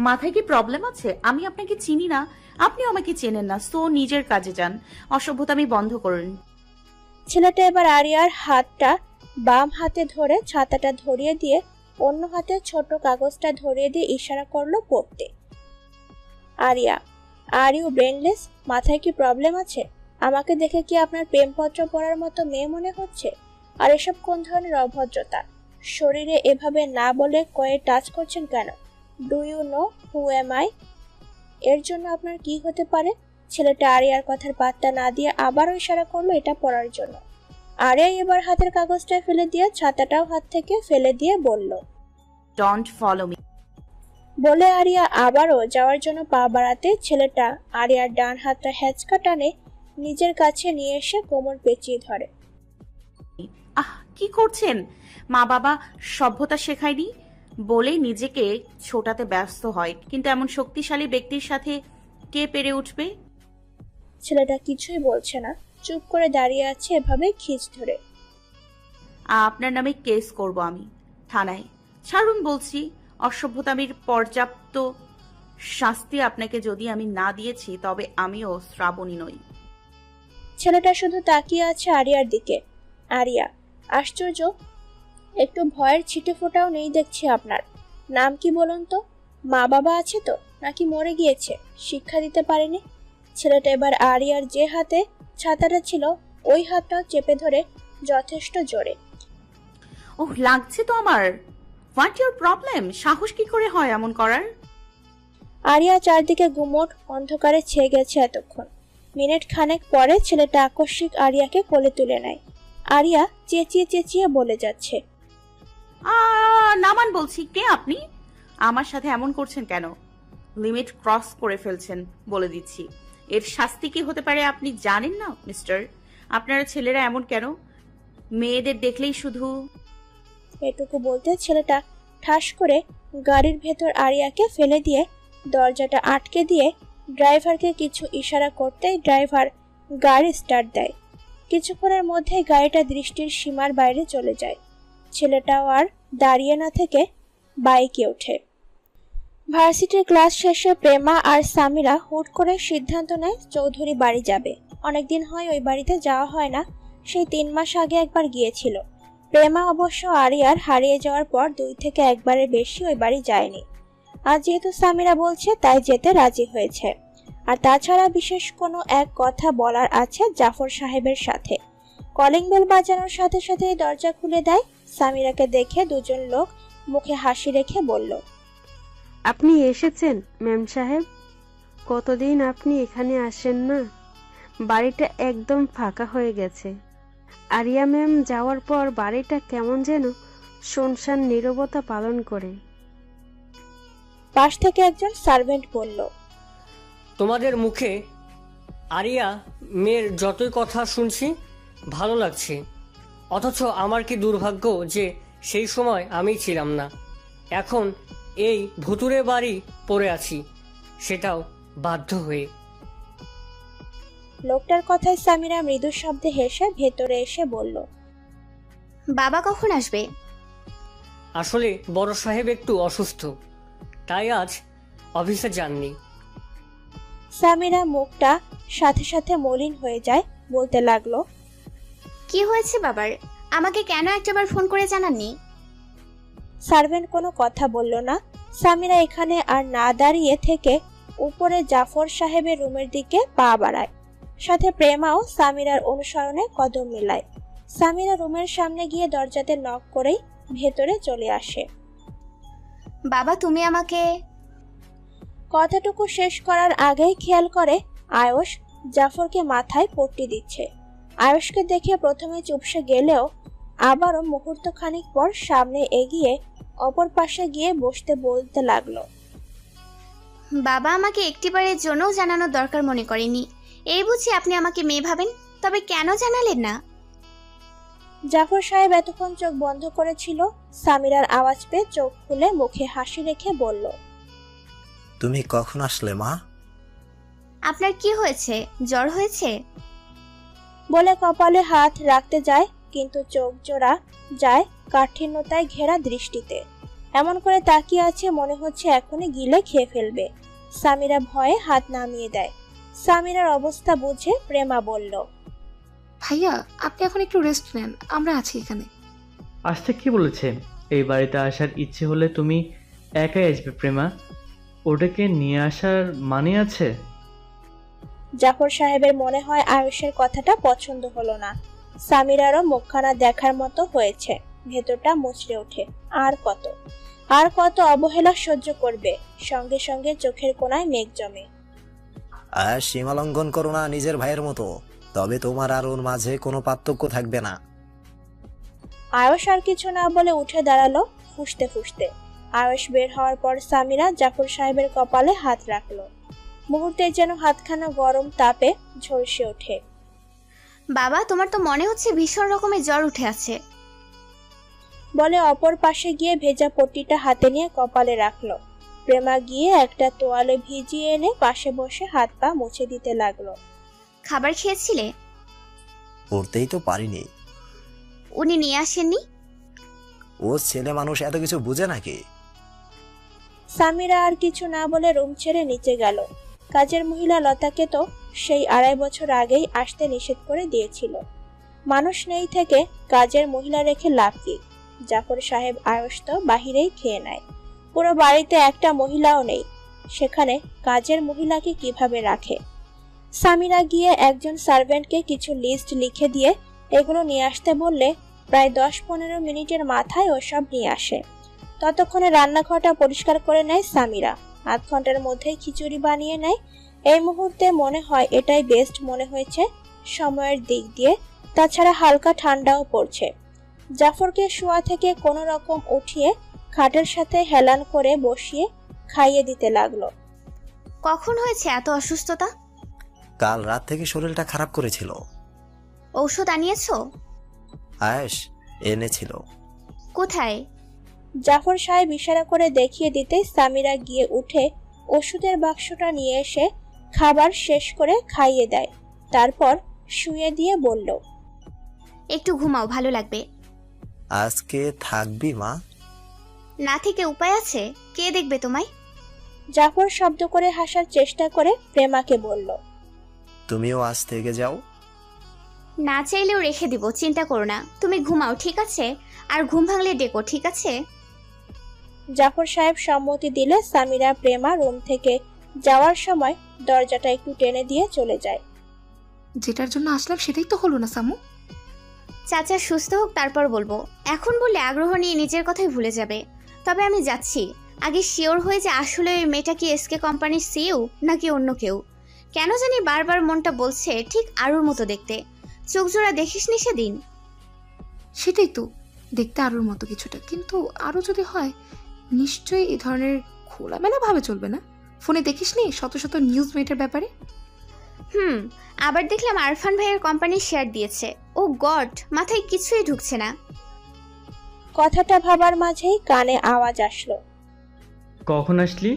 মাথায় কি প্রবলেম আছে? আমি আপনাকে চিনি না, আপনি আমাকে চেনেন না, সো নিজের কাজে যান, অসভ্যতামি বন্ধ করুন। ছেলেটা এবার আরিয়ার হাতটা বাম হাতে ধরে ছাতাটা ধরিয়ে দিয়ে অন্য হাতে ছোট কাগজটা ধরিয়ে দিয়ে ইশারা করলো পড়তে। Aria, are you brainless? মাথায় কি প্রবলেম আছে? আমাকে দেখে কি আপনার প্রেমপত্র পড়ার মতো মেয়ে মনে হচ্ছে? আর এসব কোন ধরনের অভদ্রতা? শরীরে এভাবে না বলে কয়ে টাচ করছেন কেন? Do you know who am I? এর জন্য আপনার কি হতে পারে? ছেলেটা আরিয়ার কথার পাত্তা না দিয়ে আবারও ইশারা করলো এটা পড়ার জন্য। আরিয়া এবার হাতের কাগজটা ফেলে দিয়ে ছাতাটাও হাত থেকে ফেলে দিয়ে বলল, ডোন্ট ফলো মি। বলে আরিয়া আবারও যাওয়ার জন্য পা বাড়াতে ছেলেটা আরিয়ার ডান হাতটা হ্যাচকা টানে নিজের কাছে নিয়ে এসে কোমর পেঁচিয়ে ধরে। কি করছেন? মা বাবা সভ্যতা শেখায়নি বলেই নিজেকে ছোটাতে ব্যস্ত হয়, কিন্তু এমন শক্তিশালী ব্যক্তির সাথে কে পেরে উঠবে? ছেলেটা কিছুই বলছে না, চুপ করে দাঁড়িয়ে আছে এভাবে খিঁচ ধরে। আপনার নামে কেস করব আমি থানায়। ছাড়ুন বলছি। অসভ্যতামির পর্যাপ্ত শাস্তি আপনাকে যদি আমি না দিয়েছি তবে আমিও শ্রাবণী নই। ছেলেটা শুধু তাকিয়ে আছে আরিয়ার দিকে। আরিয়া, আশ্চর্য, একটু ভয়ের ছিটে ফোটাও নেই দেখছি আপনার। নাম কি বলুন তো? মা বাবা আছে তো, নাকি মরে গিয়েছে? শিক্ষা দিতে পারেনি? ছেলেটা এবার আরিয়ার যে হাতে ছাতাটা ছিল ওই হাতটাও চেপে ধরে যথেষ্ট জোরে। ওহ, লাগছে তো আমার। What your problem? সাহস কি করে হয় এমন করার? আরিয়া চারদিকে গুমোট অন্ধকারে ছেয়ে গেছে এতক্ষণ। মিনিট খানেক পরে ছেলেটা আকস্মিক আরিয়াকে কোলে তুলে নেয়। আরিয়া চেঁচিয়ে চেঁচিয়ে বলে যাচ্ছে, নামান বলছি। কে আপনি? আমার সাথে এমন করছেন কেন? লিমিট ক্রস করে ফেলছেন বলে দিচ্ছি। এর শাস্তি কি হতে পারে আপনি জানেন না মিস্টার? আপনারা ছেলেরা এমন কেন? মেয়েদের দেখলেই শুধু। এটুকু বলতে ছেলেটা ঠাস করে গাড়ির ভেতর আরিয়াকে ফেলে দিয়ে দরজাটা আটকে দিয়ে ড্রাইভারকে কিছু ইশারা করতেই ড্রাইভার গাড়ি স্টার্ট দেয়। কিছুক্ষণের মধ্যে গাড়িটা দৃষ্টির সীমার বাইরে চলে যায়। ছেলেটাও আর দাঁড়িয়ে না থেকে বাইকে ওঠে। ভার্সিটির ক্লাস শেষে প্রেমা আর সামিরা হুট করে সিদ্ধান্ত নেয় চৌধুরী বাড়ি যাবে। অনেকদিন হয় ওই বাড়িতে যাওয়া হয় না, সেই 3 মাস আগে একবার গিয়েছিল। প্রেমা অবশ্য আরিয়ার হারিয়ে যাওয়ার পর 2 থেকে একবারের বেশি ওই বাড়ি যায়নি। আর যেহেতু সামিরা বলছে তাই যেতে রাজি হয়েছে। আর তাছাড়া বিশেষ কোনো এক কথা বলার আছে জাফর সাহেবের সাথে। কলিং বেল বাজানোর সাথে সাথেই দরজা খুলে দেয়। সামিরাকে দেখে দুজন লোক মুখে হাসি রেখে বলল, আপনি এসেছেন ম্যাম সাহেব? কতদিন আপনি এখানে আসেন না। বাড়িটা একদম ফাঁকা হয়ে গেছে। আরিয়া ম্যাম যাওয়ার পর বাড়িটা কেমন যেন শুনশান নীরবতা পালন করে। পাশ থেকে একজন সার্ভেন্ট বলল, তোমাদের মুখে আরিয়া মেয়ের যতই কথা শুনছি ভালো লাগছে, অথচ আমার কি দুর্ভাগ্য যে সেই সময় আমি ছিলাম না। এখন এই ভুতুরে বাড়ি পড়ে আছি, সেটাও বাধ্য হয়ে। লোকটার কথায় সামিরা মৃদু শব্দে হেসে ভেতরে এসে বলল, বাবা কখন আসবে? আসলে বড় সাহেব একটু অসুস্থ, তাই আজ অফিসে যাননি। সামিরা মুখটা সাথে সাথে মলিন হয়ে যায়, বলতে লাগলো, কি হয়েছে বাবার? আমাকে কেন একটাবার ফোন করে জানাননি? সার্ভেন্ট কোনো কথা বলল না। সামিরা এখানে আর না দাঁড়িয়ে থেকে উপরে জাফর সাহেবের রুমের দিকে পা বাড়ায়। সাথে প্রেমাও সামিরার অনুসরণে কদম মিলায়। সামিরা রুমের সামনে গিয়ে দরজাতে নক করেই ভেতরে চলে আসে। বাবা, তুমি আমাকে। কথাটুকু শেষ করার আগেই খেয়াল করে আয়ুষ জাফরকে মাথায় পট্টি দিচ্ছে। আয়ুষকে দেখে প্রথমে চুপসে গেলেও আবারও মুহূর্তখানিক পর সামনে এগিয়ে অপর পাশে গিয়ে বসতে বলতে লাগলো, বাবা আমাকে একটিবারের জন্যও জানানোর দরকার মনে করেনি। এই বুঝি আপনি আমাকে মেয়ে ভাবেন? তবে কেন জানালেন না? জাফর সাহেব এতক্ষণ চোখ বন্ধ করেছিল। সামিরার আওয়াজ পেয়ে চোখ খুলে মুখে হাসি রেখে বলল, তুমি কখন আসলে মা? আপনার কি হয়েছে? জ্বর হয়েছে? বলে কপালে হাত রাখতে যায়, কিন্তু চোখ জোড়া যায় কাঠিন্যতায় ঘেরা দৃষ্টিতে। এমন করে তাকিয়ে আছে মনে হচ্ছে এখনই গিলে খেয়ে ফেলবে। সামিরা ভয়ে হাত নামিয়ে দেয়। সামিরার অবস্থা বুঝে প্রেমা বলল, ভাইয়া আপনি এখন একটু রেস্ট নেন, আমরা আছি এখানে। আসতে কি বলেছে? এই বাড়িতে আসার ইচ্ছে হলে তুমি একাই আসবে প্রেমা, ওটাকে নিয়ে আসার মানে আছে? জাফর সাহেবের মনে হয় আয়ুষের কথাটা পছন্দ হলো না। সামিরারও মুখখানা দেখার মতো হয়েছে। ভেতরটা মুচড়ে ওঠে। আর কত অবহেলা সহ্য করবে। সঙ্গে সঙ্গে চোখের কোণায় মেঘ জমে। আর সীমা লঙ্ঘন করো না নিজের ভাইয়ের মতো, তবে তোমার আর ওর মাঝে কোনো পার্থক্য থাকবে না। আয়ুষ আর কিছু না বলে উঠে দাঁড়ালো ফুঁসতে ফুঁসতে। আয়ুষ বের হওয়ার পর সামিরা জাফর সাহেবের কপালে হাত রাখলো। মুহূর্তে যেন হাতখানা গরম তাপে ঝলসে ওঠে। বাবা, তোমার তো মনে হচ্ছে ভীষণ রকমের জ্বর উঠে আছে। বলে অপর পাশে গিয়ে ভেজা পট্টিটা হাতে নিয়ে কপালে রাখলো। প্রেমা গিয়ে একটা তোয়ালে ভিজিয়ে এনে পাশে বসে হাত পা মুছে দিতে লাগলো। খাবার খেয়েছিলে? পড়তেই তো পারিনি। উনি নিয়ে আসেননি? ও ছেলে মানুষ এত কিছু বুঝে নাকি? সামিরা আর কিছু না বলে রুম ছেড়ে নিচে গেল। কাজের মহিলা লতাকে তো সেই 2.5 বছর আগেই আসতে নিষেধ করে দিয়েছিল। মানুষ নেই থেকে কাজের মহিলা রেখে লাভ কি? জাফর সাহেব আয়ুষ তো বাহিরেই খেয়ে নেয়। পুরো বাড়িতে একটা মহিলাও নেই, সেখানে কাজের মহিলাকে কিভাবে রাখে? সামিরা গিয়ে একজন সার্ভেন্টকে কিছু লিস্ট লিখে দিয়ে এগুলো নিয়ে আসতে বললে প্রায় 10-15 মিনিটের মাথায় ওসব নিয়ে আসে। ততক্ষণে রান্নাঘরটা পরিষ্কার করে নেয় সামিরা। আধ ঘন্টার মধ্যেই খিচুড়ি বানিয়ে নেয়। এই মুহূর্তে মনে হয় এটাই বেস্ট মনে হয়েছে সময়ের দিক দিয়ে, তাছাড়া হালকা ঠান্ডাও পড়ছে। জাফরকে শোয়া থেকে কোনো রকম উঠিয়ে খাটের সাথে হেলান করে বসিয়ে খাইয়ে দিতে লাগলো। কখন হয়েছে এত অসুস্থতা? কাল রাত থেকে শরীরটা খারাপ করেছিল। ঔষধ আনিয়েছো? আয়েশ এনেছিল। কোথায়? জাফর সাহেব ইশারা করে দেখিয়ে দিতে সামিরা গিয়ে উঠে ওষুধের বাক্সটা নিয়ে এসে খাবার শেষ করে খাইয়ে দেয়। তারপর শুয়ে দিয়ে বলল, একটু ঘুমাও, ভালো লাগবে। আজকে থাকবি মা? না থেকে উপায় আছে? কে দেখবে তোমায়? জাফর শব্দ করে হাসার চেষ্টা করে প্রেমাকে বলল, তুমিও আজ থেকে যাও। না চাইলেও রেখে দিব, চিন্তা করো না। তুমি ঘুমাও, ঠিক আছে? আর ঘুম ভাঙলে ডেকো, ঠিক আছে? জাফর সাহেব সম্মতি দিলে সামিরা প্রেমা রুম থেকে যাওয়ার সময় দরজাটা একটু টেনে দিয়ে চলে যায়। যেটার জন্য আসলাম সেটাই তো হলো না সামু। চাচা সুস্থ হোক তারপর বলবো। এখন বললে আগ্রহ নিয়ে নিজের কথাই ভুলে যাবে। তবে আমি যাচ্ছি, আগে শিওর হয়ে যে আসলে ওই মেয়েটা কি এসকে কোম্পানির সিইও নাকি অন্য কেউ। কেন জানি বারবার মনটা বলছে ঠিক আরুর মতো দেখতে। চোখ জোড়া দেখিসনি সেদিন? সেটাই তো, দেখতে আরুর মতো কিছুটা, কিন্তু আরও যদি হয় নিশ্চয়ই এই ধরনের খোলামেলা ভাবে চলবে না। ফোনে দেখিসনি শত শত নিউজ মেটার ব্যাপারে? আবার দেখলাম আরফান ভাইয়ের কোম্পানির শেয়ার দিয়েছে। ও গড, মাথায় কিছুই ঢুকছে না। কথাটা ভাবার মাঝেই কানে আওয়াজ আসলো। কখন আসলি?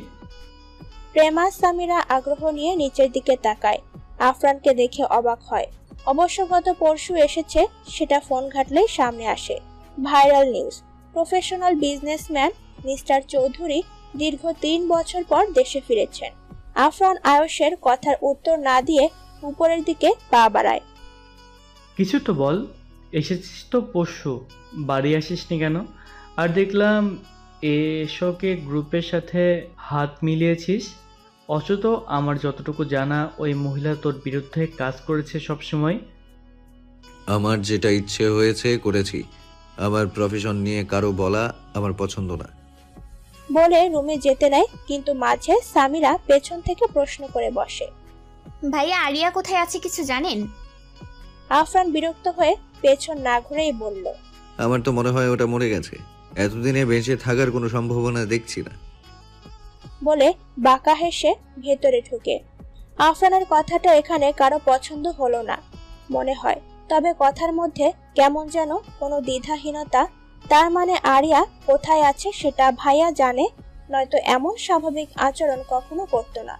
প্রেমা সামিরা আগ্রহ নিয়ে নিচের দিকে তাকায়। আফরানকে দেখে অবাক হয়। অবশ্য গত পরশু এসেছে, সেটা ফোন ঘাটলেই সামনে আসে। Viral news, professional businessman mister Chowdhury দীর্ঘ 3 বছর পর দেশে ফিরেছেন। আফরান আয়ুষের কথার উত্তর না দিয়ে উপরের দিকে পা বাড়ায়। কিছু তো বল, এসেছিস তো পরশু, বাড়ি আসিসনি কেন? আর দেখলাম এশোকে গ্রুপের সাথে হাত মিলিয়েছিস। অথচ আমার যতটুকু জানা ওই মহিলা তোর বিরুদ্ধে কাজ করেছে সবসময়। আমার যেটা ইচ্ছে হয়েছে করেছি। আমার প্রফেশন নিয়ে কারো বলা আমার পছন্দ না। বলে রুমে যেতে নেয়, কিন্তু মাঝে সামিরা পেছন থেকে প্রশ্ন করে বসে, ভাইয়া আরিয়া কোথায় আছে কিছু জানেন? আফরান বিরক্ত হয়ে পেছন না ঘুরেই বলল, আমার তো মনে হয় ওটা মরে গেছে। এতদিনে বেঁচে থাকার কোনো সম্ভাবনা দেখছি না। বলে বাঁকা হেসে ভেতরে ঢুকে। আফরানের কথাটা এখানে কারো পছন্দ হলো না মনে হয়, তবে কথার মধ্যে কেমন যেন কোনো দ্বিধাহীনতা। তার মানে আরিয়া কোথায় আছে সেটা ভাইয়া জানে, নয়তো এমন স্বাভাবিক আচরণ কখনো করতো না।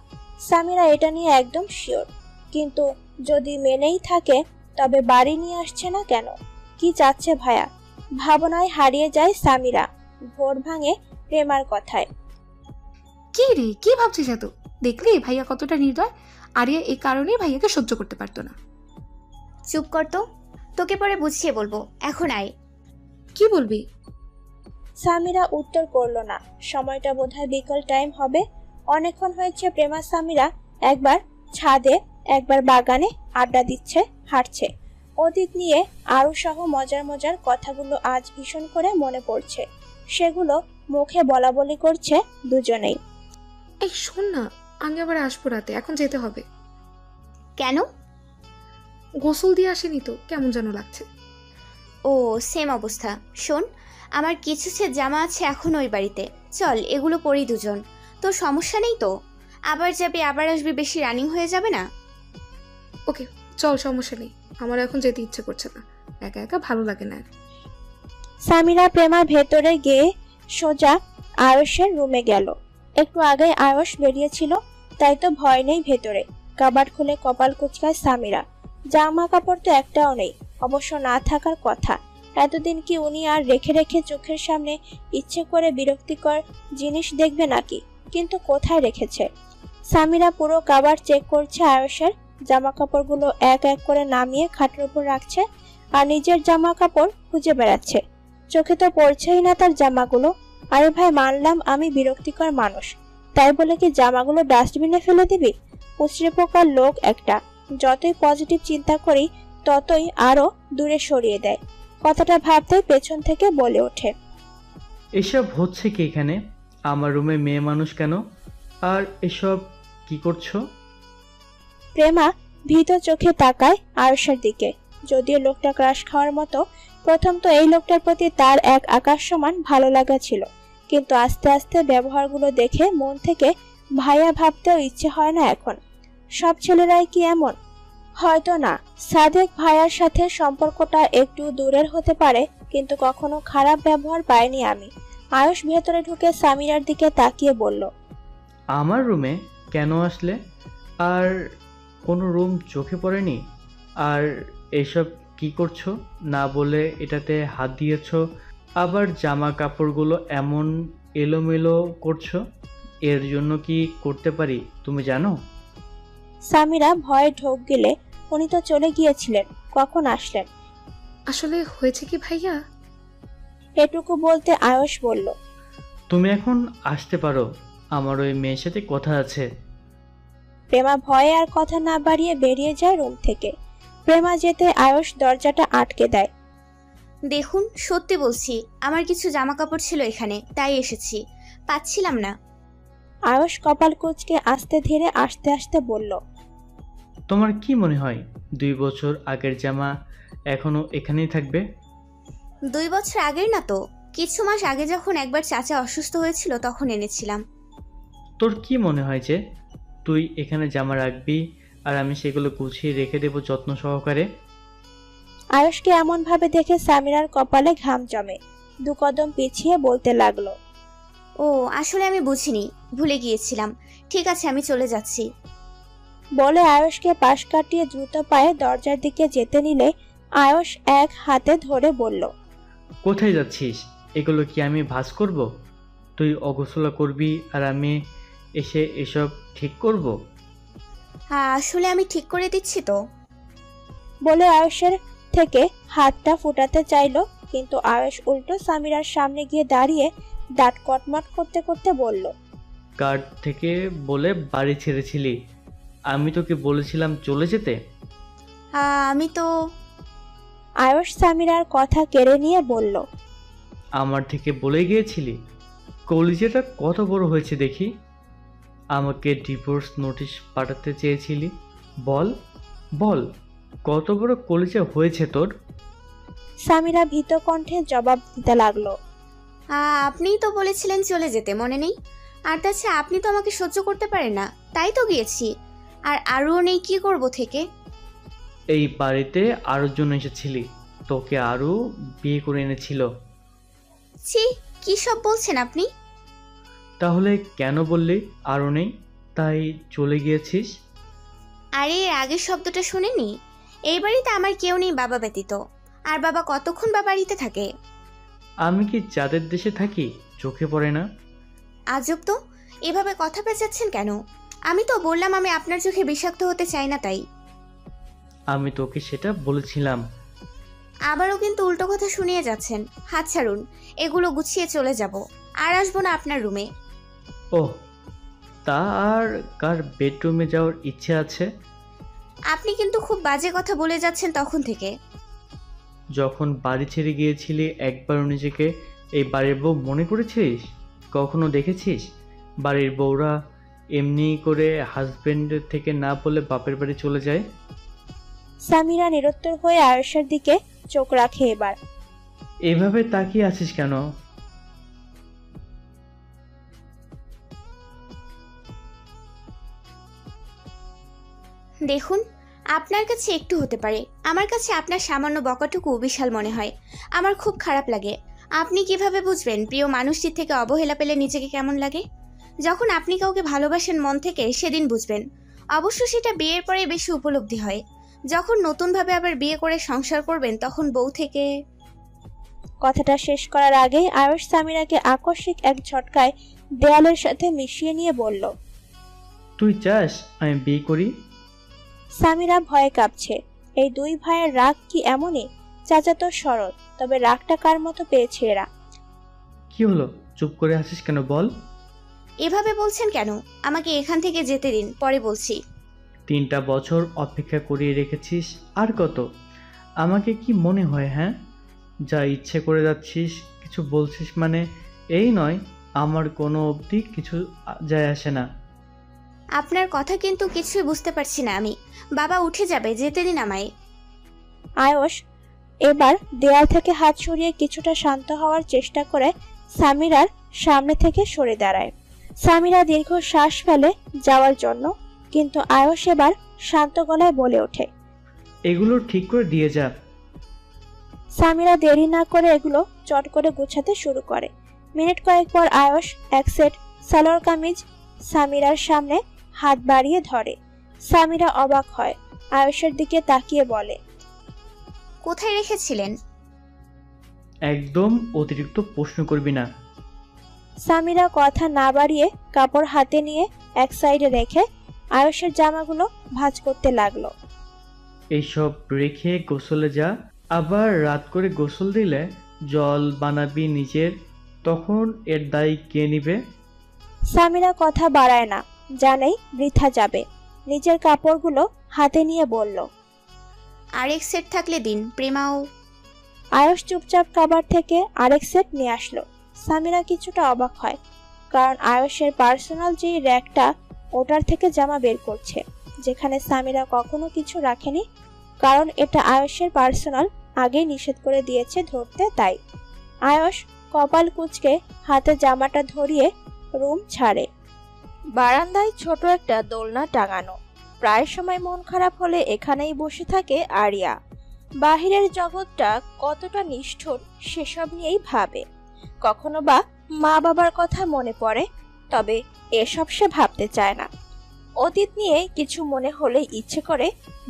সামিরা এটা নিয়ে একদম শিওর, কিন্তু যদি মেনেই থাকে তবে বাড়ি নিয়ে আসছে না কেন? কি চাচ্ছে ভাইয়া? ভাবনায় হারিয়ে যায় সামিরা। ভোর ভাঙে প্রেমার কথায়। কি রে, কি ভাবছিস এত? দেখলি ভাইয়া কতটা নির্দয়? আরিয়া এই কারণেই ভাইয়াকে সহ্য করতে পারতো না। চুপ কর তো, তোকে পরে বুঝিয়ে বলবো, এখন আয়। কি বলবি? সামিরা উত্তর করলো না। সময়টা বোধহয় বিকেল টাইম হবে। অনেকক্ষণ হয়েছে প্রেমা সামিরা একবার ছাদে একবার বাগানে আড্ডা দিচ্ছে, হাঁটছে। অতীত নিয়ে আরো সহ মজার মজার কথাগুলো আজ ভীষণ করে মনে পড়ছে। সেগুলো মুখে বলা বলি করছে দুজনেই। এই শোন না, আমি আবার আসবো রাতে, এখন যেতে হবে। কেন? গোসল দিয়ে আসেনি তো, কেমন যেন লাগছে। ও সেম অবস্থা। শোন, আমার কিছু সেট জামা আছে এখন ওই বাড়িতে, চল এগুলো পরি দুজন। তোর সমস্যা নেই তো? আবার যাবি আবার আসবি, বেশি রানিং হয়ে যাবে না? ওকে চল, সমস্যা নেই, আমার এখন যেতে ইচ্ছে করছে না, একা একা ভালো লাগে না। সামিরা প্রেমা ভেতরে গিয়ে সোজা আয়ুষের রুমে গেল। একটু আগে আয়ুষ বেরিয়েছিল, তাই তো ভয় নেই ভেতরে। কাবাড খুলে কপাল কুচকায় সামিরা। জামা কাপড় তো একটাও নেই, অবশ্য না থাকার কথা। এতদিন কি উনি আর রেখে রেখে চোখের সামনে ইচ্ছে করে বিরক্তিকর জিনিস দেখবে নাকি? কিন্তু কোথায় রেখেছে? সামিরা পুরো কাবাড চেক করছে। আয়ুষের জামা কাপড়গুলো এক এক করে নামিয়ে খাটের উপর রাখছে, আর নিজের জামা কাপড় খুঁজে বেড়াচ্ছে। চোখে তো পড়ছেই না তার জামাগুলো। আরে ভাই, মানলাম আমি বিরক্তিকর মানুষ, তাই বলে কি জামাগুলো ডাস্টবিনে ফেলে দিবি? উছড়ে পোকার লোক একটা। যতই পজিটিভ চিন্তা করি ততই আরো দূরে সরিয়ে দেয়। কথাটা ভাবতেই পেছন থেকে বলে ওঠে, এসব হচ্ছে কি এখানে? আমার রুমে মেয়ে মানুষ কেন? আর এসব কি করছো? প্রেমা ভীত চোখে তাকায় আয়ুষের দিকে। যদিও লোকটা ক্রাশ খাওয়ার মতো, প্রথম তো এই লোকটার প্রতি তার এক আকাশ সমান ভালো লাগা ছিল, কিন্তু আস্তে আস্তে ব্যবহারগুলো দেখে মন থেকে ভাইয়া ভাবতেও ইচ্ছে হয় না এখন। সব ছেলেরাই কি এমন? হয়তো না, সাদেক ভাইয়ার সাথে সম্পর্কটা একটু দূরের হতে পারে, কিন্তু কখনো খারাপ ব্যবহার পাইনি আমি। আয়ুষ ভেতরে ঢুকে সামিরার দিকে তাকিয়ে বলল, আমার রুমে কেন আসলে? আর কোনো রুম চোখে পড়েনি? আর এসব কি করছো? না বলে এটাতে হাত দিয়েছো, আবার জামা কাপড়গুলো এমন এলোমেলো করছো। এর জন্য কি করতে পারি তুমি জানো? সামিরা ভয়ে ঢোক গেলে, উনি তো চলে গিয়েছিলেন, কখন আসলেন? আসলে হয়েছে কি ভাইয়া, এটুকু বলতে আয়ুষ বলল, তুমি এখন আসতে পারো, আমার ওই মেয়ের সাথে কথা আছে। প্রেমা ভয়ে আর কথা না বাড়িয়ে বেরিয়ে যায় রুম থেকে। প্রেমা যেতে আয়ুষ দরজাটা আটকে দেয়। দেখুন, সত্যি বলছি, আমার কিছু জামা কাপড় ছিল এখানে, তাই এসেছি, পাচ্ছিলাম না। আয়ুষ কপাল কুঁচকে আস্তে ধীরে আস্তে আস্তে বলল, তোমার কি মনে হয় 2 বছর আগের জামা এখনো এখানেই থাকবে? 2 বছর আগের না তো, কিছু মাস আগে যখন একবার চাচা অসুস্থ হয়েছিল তখন এনেছিলাম। তোর কি মনে হয় যে তুই এখানে জামা রাখবি আর আমি সেগুলো গুছিয়ে রেখে দেবো যত্ন সহকারে? আয়ুষকে এমন ভাবে দেখে সামিরার কপালে ঘাম জমে। 2 কদম পিছিয়ে বলতে লাগলো, ও আসলে আমি বুঝিনি, ভুলে গিয়েছিলাম। ঠিক আছে, আমি চলে যাচ্ছি। বলে আয়ুষকে পাশ কাটিয়ে দ্রুত পায়ে দরজার দিকে যেতে নিলে আয়ুষ এক হাতে ধরে বলল, কোথায় যাচ্ছিস? এগুলো কি আমি ভাঁজ করব? তুই অগোছলা করবি আর আমি এসে এসব ঠিক করব? আসলে আমি ঠিক করে দিচ্ছি তো। বলে আয়ুষের থেকে হাতটা ফুটাতে চাইলো, কিন্তু আয়ুষ উল্টো সামিরার সামনে গিয়ে দাঁড়িয়ে দাঁত কটমট করতে করতে বলল, কার্ড থেকে বলে বাড়ি ছেড়েছিলি, আমি তোকে বলেছিলাম চলে যেতে। আমি তো। আয়ুষ সামিরার কথা কেড়ে নিয়ে বলল, আমার থেকে বলে গিয়েছিলি? কলিজাটা কত বড় হয়েছে দেখি। আমাকে ডিভোর্স নোটিশ পাঠাতে চেয়েছিলি, বল বল, কত বড় কলিজা হয়েছে তোর? সামিরা ভীত কণ্ঠে জবাব দিতে লাগলো, আপনিই তো বলেছিলেন চলে যেতে, মনে নেই? আর তাছাড়া আপনি তো আমাকে সহ্য করতে পারেন না, তাই তো গিয়েছি। আর আরও নেই, কি করব থেকে? এই বাড়িতে আরোর জন্য এসেছিলি, তোকে আরও বিয়ে করে এনেছিল। ছি, কি সব বলছেন আপনি? তাহলে কেন বললি আরও নেই, তাই চলে গিয়েছিস? আরে আগের শব্দটা শুনেনি? এই বাড়িতে আমার কেউ নেই বাবা ব্যতীত। আর বাবা কতক্ষণ বা বাড়িতে থাকে? আমি কি চাঁদের দেশে থাকি, চোখে পড়ে না? আজব তো, এভাবে কথা পেঁচাচ্ছেন কেন? আমি তো বললাম আমি আপনার চোখে বিষাক্ত হতে চাই না, তাই। আমি তোকে সেটা বলেছিলাম। আবারও কিন্তু উল্টো কথা শুনিয়ে যাচ্ছেন। হাত ছাড়ুন, এগুলো গুছিয়ে চলে যাব, আর আসবো না আপনার রুমে। ওহ, তা আর কার বেডরুমে যাওয়ার ইচ্ছে আছে? আপনি কিন্তু খুব বাজে কথা বলে যাচ্ছেন তখন থেকে। যখন বাড়ি ছেড়ে গিয়েছিলি একবারও নিজেকে এই বাড়ির বউ মনে করেছিস? কখনো দেখেছিস বাড়ির বউরা এমনি করে হাজবেন্ডের থেকে না বলে বাপের বাড়ি চলে যায়? সামিরা নিরুত্তর হয়ে আয়েশার দিকে চোখ রাখে এবার। এভাবে তাকিয়ে আছিস কেন? দেখুন, আপনার কাছে একটু হতে পারে, আমার কাছে আপনার সামান্য বকাটুকু বিশাল মনে হয়। আমার খুব খারাপ লাগে। আপনি কিভাবে বুঝবেন প্রিয় মানুষটির থেকে অবহেলা পেলে নিজেকে কেমন লাগে? যখন আপনি কাউকে ভালোবাসেন মন থেকে সেদিন বুঝবেন। অবশ্য সেটা বিয়ের পরে বেশি উপলব্ধি হয়। যখন নতুনভাবে আবার বিয়ে করে সংসার করবেন তখন বউ থেকে। কথাটা শেষ করার আগেই আয়েশ সামিরাকে আকস্মিক এক ঝটকায় দেয়ালের সাথে মিশিয়ে নিয়ে বলল, তুই চাস আমি বিয়ে করি? সামিরা ভয়ে কাঁপছে। এই দুই ভাইয়ের রাগ কি এমনই? চাচা তো সরল, তবে রাগটা কার মতো পেয়েছে এরা? কি হলো, চুপ করে আছিস কেন বল? এভাবে বলছেন কেন? আমাকে এখান থেকে যেতে দিন, পরে বলছি। 3টা বছর অপেক্ষা করিয়ে রেখেছিস, আর কত? আমাকে কি মনে হয়? হ্যাঁ, যা ইচ্ছে করে যাচ্ছিস, কিছু বলছিস মানে এই নয় আমার কোনো অবধি কিছু যায় আসে না। আপনার কথা কিন্তু কিছুই বুঝতে পারছি না আমি। বাবা উঠে যাবে, যেতে দিন আমায়। আয়েশ এবার দেয়াল থেকে হাত সরিয়ে কিছুটা শান্ত হওয়ার চেষ্টা করে সামিরার সামনে থেকে সরে দাঁড়ায়। সামিরা দীর্ঘ শ্বাস ফেলে যাওয়ার জন্য, কিন্তু আয়েশ এবার শান্ত গলায় বলে ওঠে, এগুলো ঠিক করে দিয়ে যা। সামিরা দেরি না করে এগুলো চট করে গুছাতে শুরু করে। মিনিট কয়েক পর আয়েশ এক সেট সালোয়ার কামিজ সামিরার সামনে হাত বাড়িয়ে ধরে। সামিরা অবাক হয়, আয়েশের দিকে তাকিয়ে বলে, কোথায় রেখেছিলেন? একদম অতিরিক্ত প্রশ্ন করবি না। সামিরা কথা না বাড়িয়ে কাপড় হাতে নিয়ে এক সাইডে রেখে আয়েশের জামাগুলো ভাঁজ করতে লাগলো। এইসব রেখে গোসলে যা, আবার রাত করে গোসল দিলে জল বানাবি নিজের, তখন এর দায় কে নিবে? সামিরা কথা বাড়ায় না, জানেই বৃথা যাবে। নিজের কাপড়গুলো হাতে নিয়ে বলল, আরেক সেট থাকলে দিন, প্রেমাও। আয়েশ চুপচাপ কাবার থেকে আরেক সেট নিয়ে আসলো। সামিরা কিছুটা অবাক হয়, কারণ আয়েশের পার্সোনাল যে র্যাকটা, ওটার থেকে জামা বের করছে, যেখানে সামিরা কখনো কিছু রাখেনি, কারণ এটা আয়েশের পার্সোনাল, আগেই নিষেধ করে দিয়েছে ধরতে। তাই আয়েশ কপাল কুঁচকে হাতে জামাটা ধরিয়ে রুম ছাড়ে। বারান্দায় ছোট একটা দোলনা টাঙানো। প্রায় সময় মন খারাপ হলে এখানেই বসে থাকে আরিয়া। বাহিরের জগৎটা কতটা নিষ্ঠুর সেসব নিয়েই ভাবে। কখনো বা মা বাবার কথা মনে পড়ে, তবে এসব সে ভাবতে চায় না। অতীত নিয়ে কিছু মনে হলে ইচ্ছে করে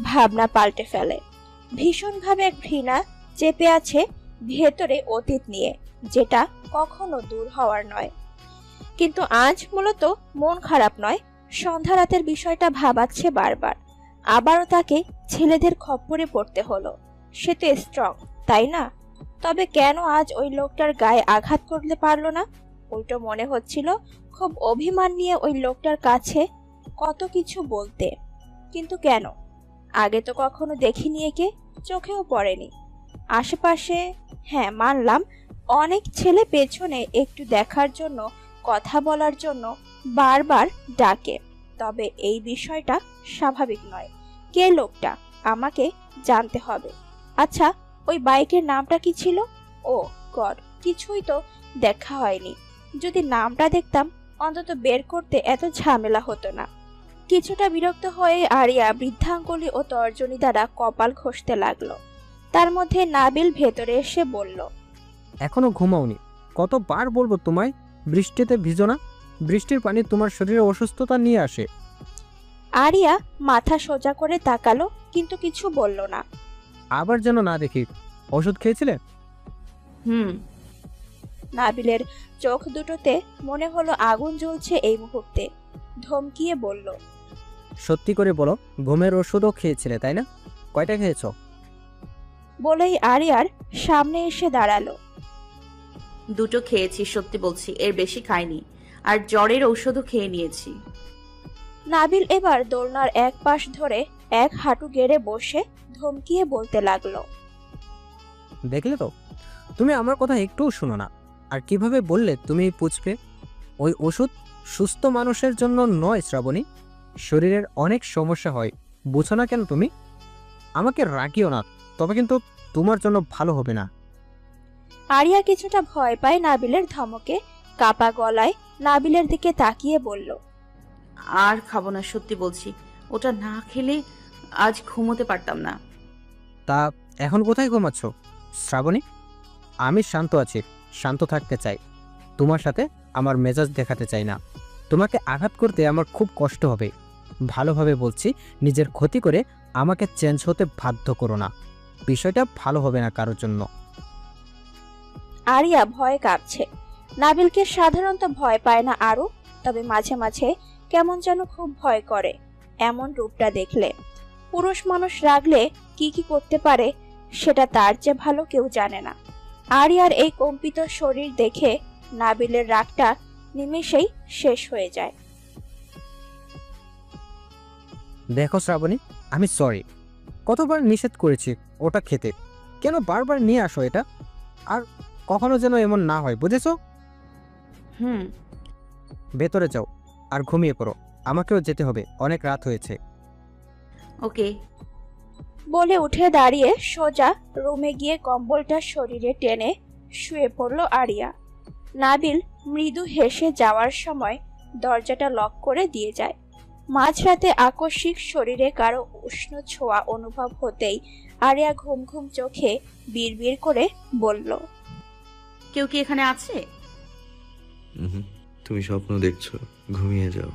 ভাবনা পাল্টে ফেলে। ভীষণভাবে ঘৃণা চেপে আছে ভেতরে অতীত নিয়ে, যেটা কখনো দূর হওয়ার নয়। কিন্তু আজ মূলত মন খারাপ নয়, সন্ধ্যা রাতের বিষয়টা ভাবাচ্ছে বারবার। আবারও তাকে ছেলেদের খপ্পরে পড়তে হলো। সে তো স্ট্রং, তাই না? তবে কেন আজ ওই লোকটার গায়ে আঘাত করতে পারলো না? উল্টো মনে হচ্ছিল খুব অভিমান নিয়ে ওই লোকটার কাছে কত কিছু বলতে। কিন্তু কেন? আগে তো কখনো দেখিনি, একে চোখেও পড়েনি। আশেপাশে, হ্যাঁ মানলাম, অনেক ছেলে পেছনে একটু দেখার জন্য, কথা বলার জন্য বারবার ডাকে, তবে এই বিষয়টা স্বাভাবিক নয়। কে লোকটা? আমাকে জানতে হবে। আচ্ছা, ওই বাইকের নামটা কি ছিল? ও গড, কিছুই তো দেখা হয়নি। যদি নামটা দেখতাম অন্তত বের করতে এত ঝামেলা হতো না। কিছুটা বিরক্ত হয়ে আরিয়া বৃদ্ধাঙ্গুলি ও তর্জনী দ্বারা কপাল ঘষতে লাগলো। তার মধ্যে নাবিল ভেতরে এসে বলল, এখনো ঘুমাওনি? কতবার বলবো তোমায় বৃষ্টিতে ভিজো না? বৃষ্টির পানি তোমার শরীরে অসুস্থতা নিয়ে আসে। আরিয়া মাথা সোজা করে তাকালো, কিন্তু কিছু বলল না। আবার যেন না দেখি। ওষুধ খেয়েছিলে? নাবিলের চোখ দুটোতে মনে হলো আগুন জ্বলছে এই মুহূর্তে। ধমকিয়ে বলল, সত্যি করে বলো, ঘুমের ওষুধও খেয়েছিলে তাই না? কয়টা খেয়েছো? বলেই আরিয়ার সামনে এসে দাঁড়ালো। 2টো খেয়েছি, সত্যি বলছি, এর বেশি খাইনি। আর জ্বরের ঔষধও খেয়ে নিয়েছি। নাবিল এবার দোলনার এক পাশ ধরে এক হাঁটু গেড়ে বসে ধমকিয়ে বলতে লাগলো, দেখলে তো, তুমি আমার কথা একটুও শুনো না। আর কিভাবে বললে তুমি পুচকে? ওই ওষুধ সুস্থ মানুষের জন্য নয় শ্রাবণী। শরীরের অনেক সমস্যা হয়, বুঝো না কেন তুমি? আমাকে রাগিও না, তবে কিন্তু তোমার জন্য ভালো হবে না। আরিয়া কিছুটা ভয় পায় নাবিলের ধমকে, কাপা গলায় নাবিলের দিকে তাকিয়ে বলল, আর খাবো না, সত্যি বলছি। ওটা না খেলে আজ ঘুমোতে পারতাম না। তা এখন কোথায় ঘুমাচ্ছ শ্রাবণী? আমি শান্ত আছি, শান্ত থাকতে চাই। তোমার সাথে আমার মেজাজ দেখাতে চাই না। তোমাকে আঘাত করতে আমার খুব কষ্ট হবে। ভালোভাবে বলছি, নিজের ক্ষতি করে আমাকে চেঞ্জ হতে বাধ্য করো না। বিষয়টা ভালো হবে না কারোর জন্য। আরিয়া ভয়ে কাঁপছে। নাবিলকে সাধারণত ভয় পায় না আরু, তবে মাঝে মাঝে কেমন যেন খুব ভয় করে এমন রূপটা দেখলে। পুরুষ মানুষ রাগলে কি কি করতে পারে সেটা তার চেয়ে ভালো কেউ জানে না। আরিয়ার এই কম্পিত শরীর দেখে নাবিলের রাগটা নিমেষেই শেষ হয়ে যায়। দেখো শ্রাবণী, আমি সরি। কতবার নিষেধ করেছি ওটা খেতে, কেন বারবার নিয়ে আসো এটা? আর কখনো যেন এমন না হয়, বুঝেছো? ভেতরে যাও আর ঘুমিয়ে পড়ো, আমাকেও যেতে হবে, অনেক রাত হয়েছে। ওকে। বলে উঠে দাঁড়িয়ে সোজা রুমে গিয়ে কম্বলটা শরীরে টেনে শুয়ে পড়ল আরিয়া। নাবিল মৃদু হেসে যাওয়ার সময় দরজাটা লক করে দিয়ে যায়। মাঝরাতে আকস্মিক শরীরে কারো উষ্ণ ছোঁয়া অনুভব হতেই আরিয়া ঘুম ঘুম চোখে বিড়বিড় করে বলল, কেউ কি এখানে আছে? তুমি স্বপ্ন দেখছো, ঘুমিয়ে যাও।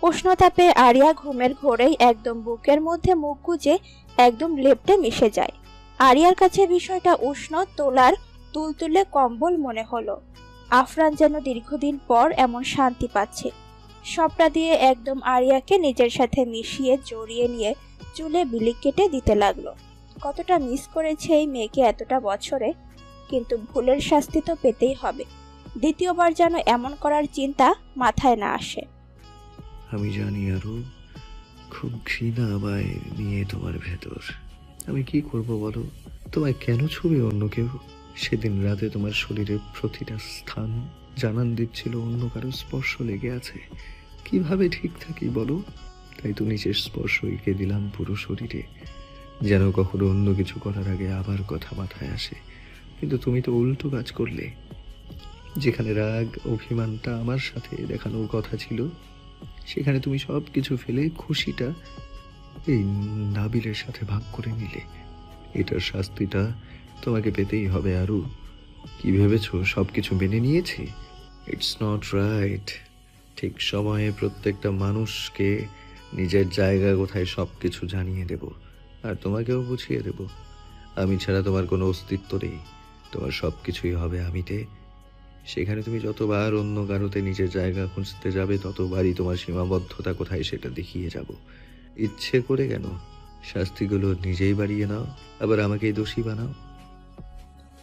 উষ্ণতাপে আরিয়া ঘুমের ঘোরেই একদম বুকের মধ্যে মুখ গুজে একদম লেপ্টে মিশে যায়। আরিয়ার কাছে বিষয়টা উষ্ণ তোলার তুলতুলে কম্বল মনে হলো। আফরান যেন দীর্ঘদিন পর এমন শান্তি পাচ্ছে। সবটা দিয়ে একদম আরিয়াকে নিজের সাথে মিশিয়ে জড়িয়ে নিয়ে চুলে বিলি কেটে দিতে লাগলো। কতটা মিস করেছে এই মেয়েকে এতটা বছরে, কিন্তু ভুলের শাস্তি তো পেতেই হবে। দ্বিতীয়বার যেন এমন করার চিন্তা মাথায় না আসে। আমি জানি আরো খুব ঘৃণা আমায় নিয়ে তোমার ভেতর। আমি কি করব বলো? তোমায় কেন ছবি অন্য কেউ? সেদিন রাতে তোমার শরীরের প্রতিটা স্থান জানান দিচ্ছিল অন্য কারো স্পর্শ লেগে আছে। কিভাবে ঠিক থাকি বলো? তাই তো নিজের স্পর্শ এঁকে দিলাম পুরো শরীরে, যেন কখনো অন্য কিছু করার আগে আবার কথা মাথায় আসে। কিন্তু তুমি তো উল্টো কাজ করলে। যেখানে রাগ অভিমানটা আমার সাথে দেখানোর কথা ছিল, সেখানে তুমি সব কিছু ফেলে খুশিটা এই নাবিলের সাথে ভাগ করে নিলে। এটার শাস্তিটা তোমাকে পেতেই হবে আরু। কি ভেবেছো সব কিছু মেনে নিয়েছি? It's not right. ঠিক সময়ে প্রত্যেকটা মানুষকে নিজের জায়গা কোথায় সব কিছু জানিয়ে দেব, আর তোমাকেও বুঝিয়ে দেব। আমি ছাড়া তোমার কোনো অস্তিত্ব নেই। তোমার সব কিছুই হবে আমিতে। সেখানে তুমি যতবার অন্য কারোতে নিজের জায়গা খুঁজতে যাবে, ততবারই তোমার সীমাবদ্ধতা কোথায় সেটা দেখিয়ে যাব। ইচ্ছে করে কেন? শাস্তিগুলো নিজেই বাড়িয়ে নাও, আবার আমাকেই দোষী বানাও।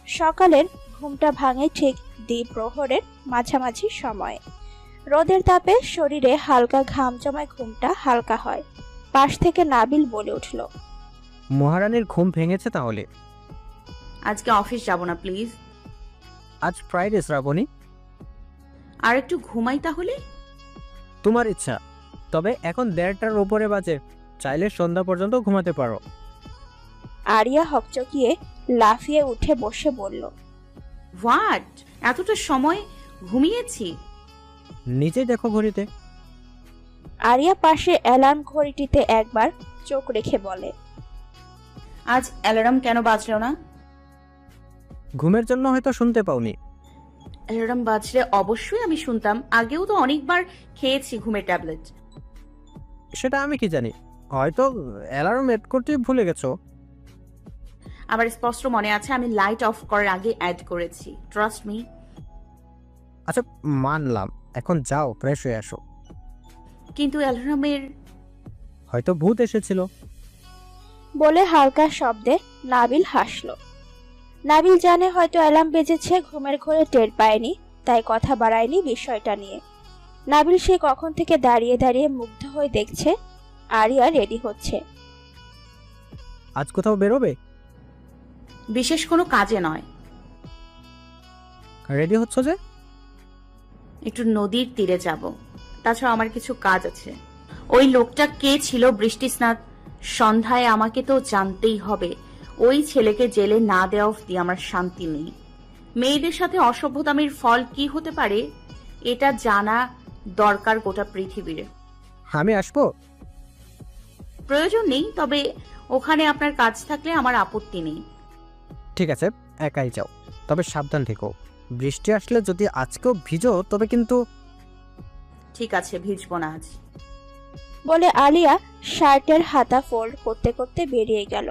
সকালের ঘুমটা ভাঙে ঠিক দ্বিপ্রহরের মাঝামাঝি সময়ে। রোদের তাপে শরীরে হালকা ঘাম জমায় ঘুমটা হালকা হয়। পাশ থেকে নাবিল বলে উঠল, মহারানীর ঘুম ভেঙেছে তাহলে? আজকে অফিস যাব না প্লিজ। আজ ফ্রাইডে শ্রাবণী। আর একটু ঘুমাই তাহলে। তোমার ইচ্ছা, তবে এখন 1:30টার উপরে বাজে, চাইলে সন্ধ্যা পর্যন্ত ঘুমাতে পারো। আরিয়া হকচকিয়ে লাফিয়ে উঠে বসে বলল, হোয়াট? এতটা সময় ঘুমিয়েছি? নিজেই দেখো ঘড়িতে। আরিয়া পাশে অ্যালার্ম ঘড়িটিতে একবার চোখ রেখে বলে, আজ অ্যালার্ম কেন বাজলো না? ঘুমের জন্য হয়তো শুনতে পাওনি। অ্যালার্ম বাজলে অবশ্যই আমি শুনতাম। আগেও তো অনেকবার খেয়েছি ঘুমের ট্যাবলেট। সেটা আমি কি জানি, হয়তো অ্যালার্ম এড করতে ভুলে গেছো। আমার স্পষ্ট মনে আছে আমি লাইট অফ করার আগে অ্যাড করেছি। Trust me. আচ্ছা মানলাম, এখন যাও ফ্রেশ হয়ে আসো। কিন্তু অ্যালার্মের হয়তো ভূত এসেছিল। বলে হালকা শব্দে নাবিল হাসল। নাবিল জানে হয়তো অ্যালার্ম বেজেছে, ঘুমের ঘোরে টের পায়নি, তাই কথা বাড়ায়নি বিষয়টা নিয়ে। নাবিল সে কখন থেকে দাঁড়িয়ে দাঁড়িয়ে মুগ্ধ হয়ে দেখছে আরিয়া রেডি হচ্ছে। আজ কোথাও বেরোবে? বিশেষ কোনো কাজে নয়। রেডি হচ্ছ যে? একটু নদীর তীরে যাব। তাছাড়া আমার কিছু কাজ আছে। ওই লোকটা কে ছিল বৃষ্টিস্নাত সন্ধ্যায় আমাকে তো জানতেই হবে। ওই ছেলেকে জেলে না দেওয়া অবধি আমার শান্তি নেই। মেয়েদের সাথে অসভ্যতামির ফল কি হতে পারে এটা জানা দরকার গোটা পৃথিবীর। আমি আসবো? প্রয়োজন নেই, তবে ওখানে আপনার কাজ থাকলে আমার আপত্তি নেই। ঠিক আছে, একাই যাও, তবে সাবধান থেকো। বৃষ্টি আসলে যদি আজকেও ভিজো তবে কিন্তু। ঠিক আছে, ভিজবো না আজ। বলে আলিয়া শার্টের হাতা ফোল্ড করতে করতে বেরিয়ে গেল।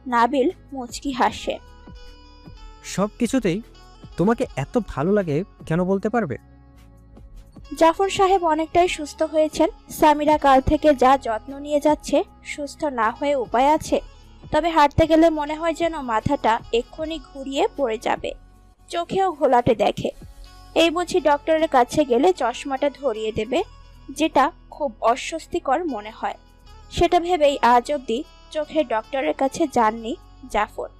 নাবিল মুচকি হাসে। সব কিছুতেই তোমাকে এত ভালো লাগে কেন বলতে পারবে? জাফর সাহেব অনেকটাই সুস্থ হয়েছেন। সামিরা কাল থেকে যা যত্ন নিয়ে যাচ্ছে, সুস্থ না হয়ে উপায় আছে? তবে হাঁটতে গেলে মনে হয় যেন মাথাটা এক্ষুনি ঘুরিয়ে পড়ে যাবে। চোখেও ঘোলাটে দেখে। এই বুঝি ডক্টরের কাছে গেলে চশমাটা ধরিয়ে দেবে, যেটা খুব অস্বস্তিকর মনে হয়। সেটা ভেবেই আজ অব্দি চোখে ডক্টরের কাছে যাননি জাফর।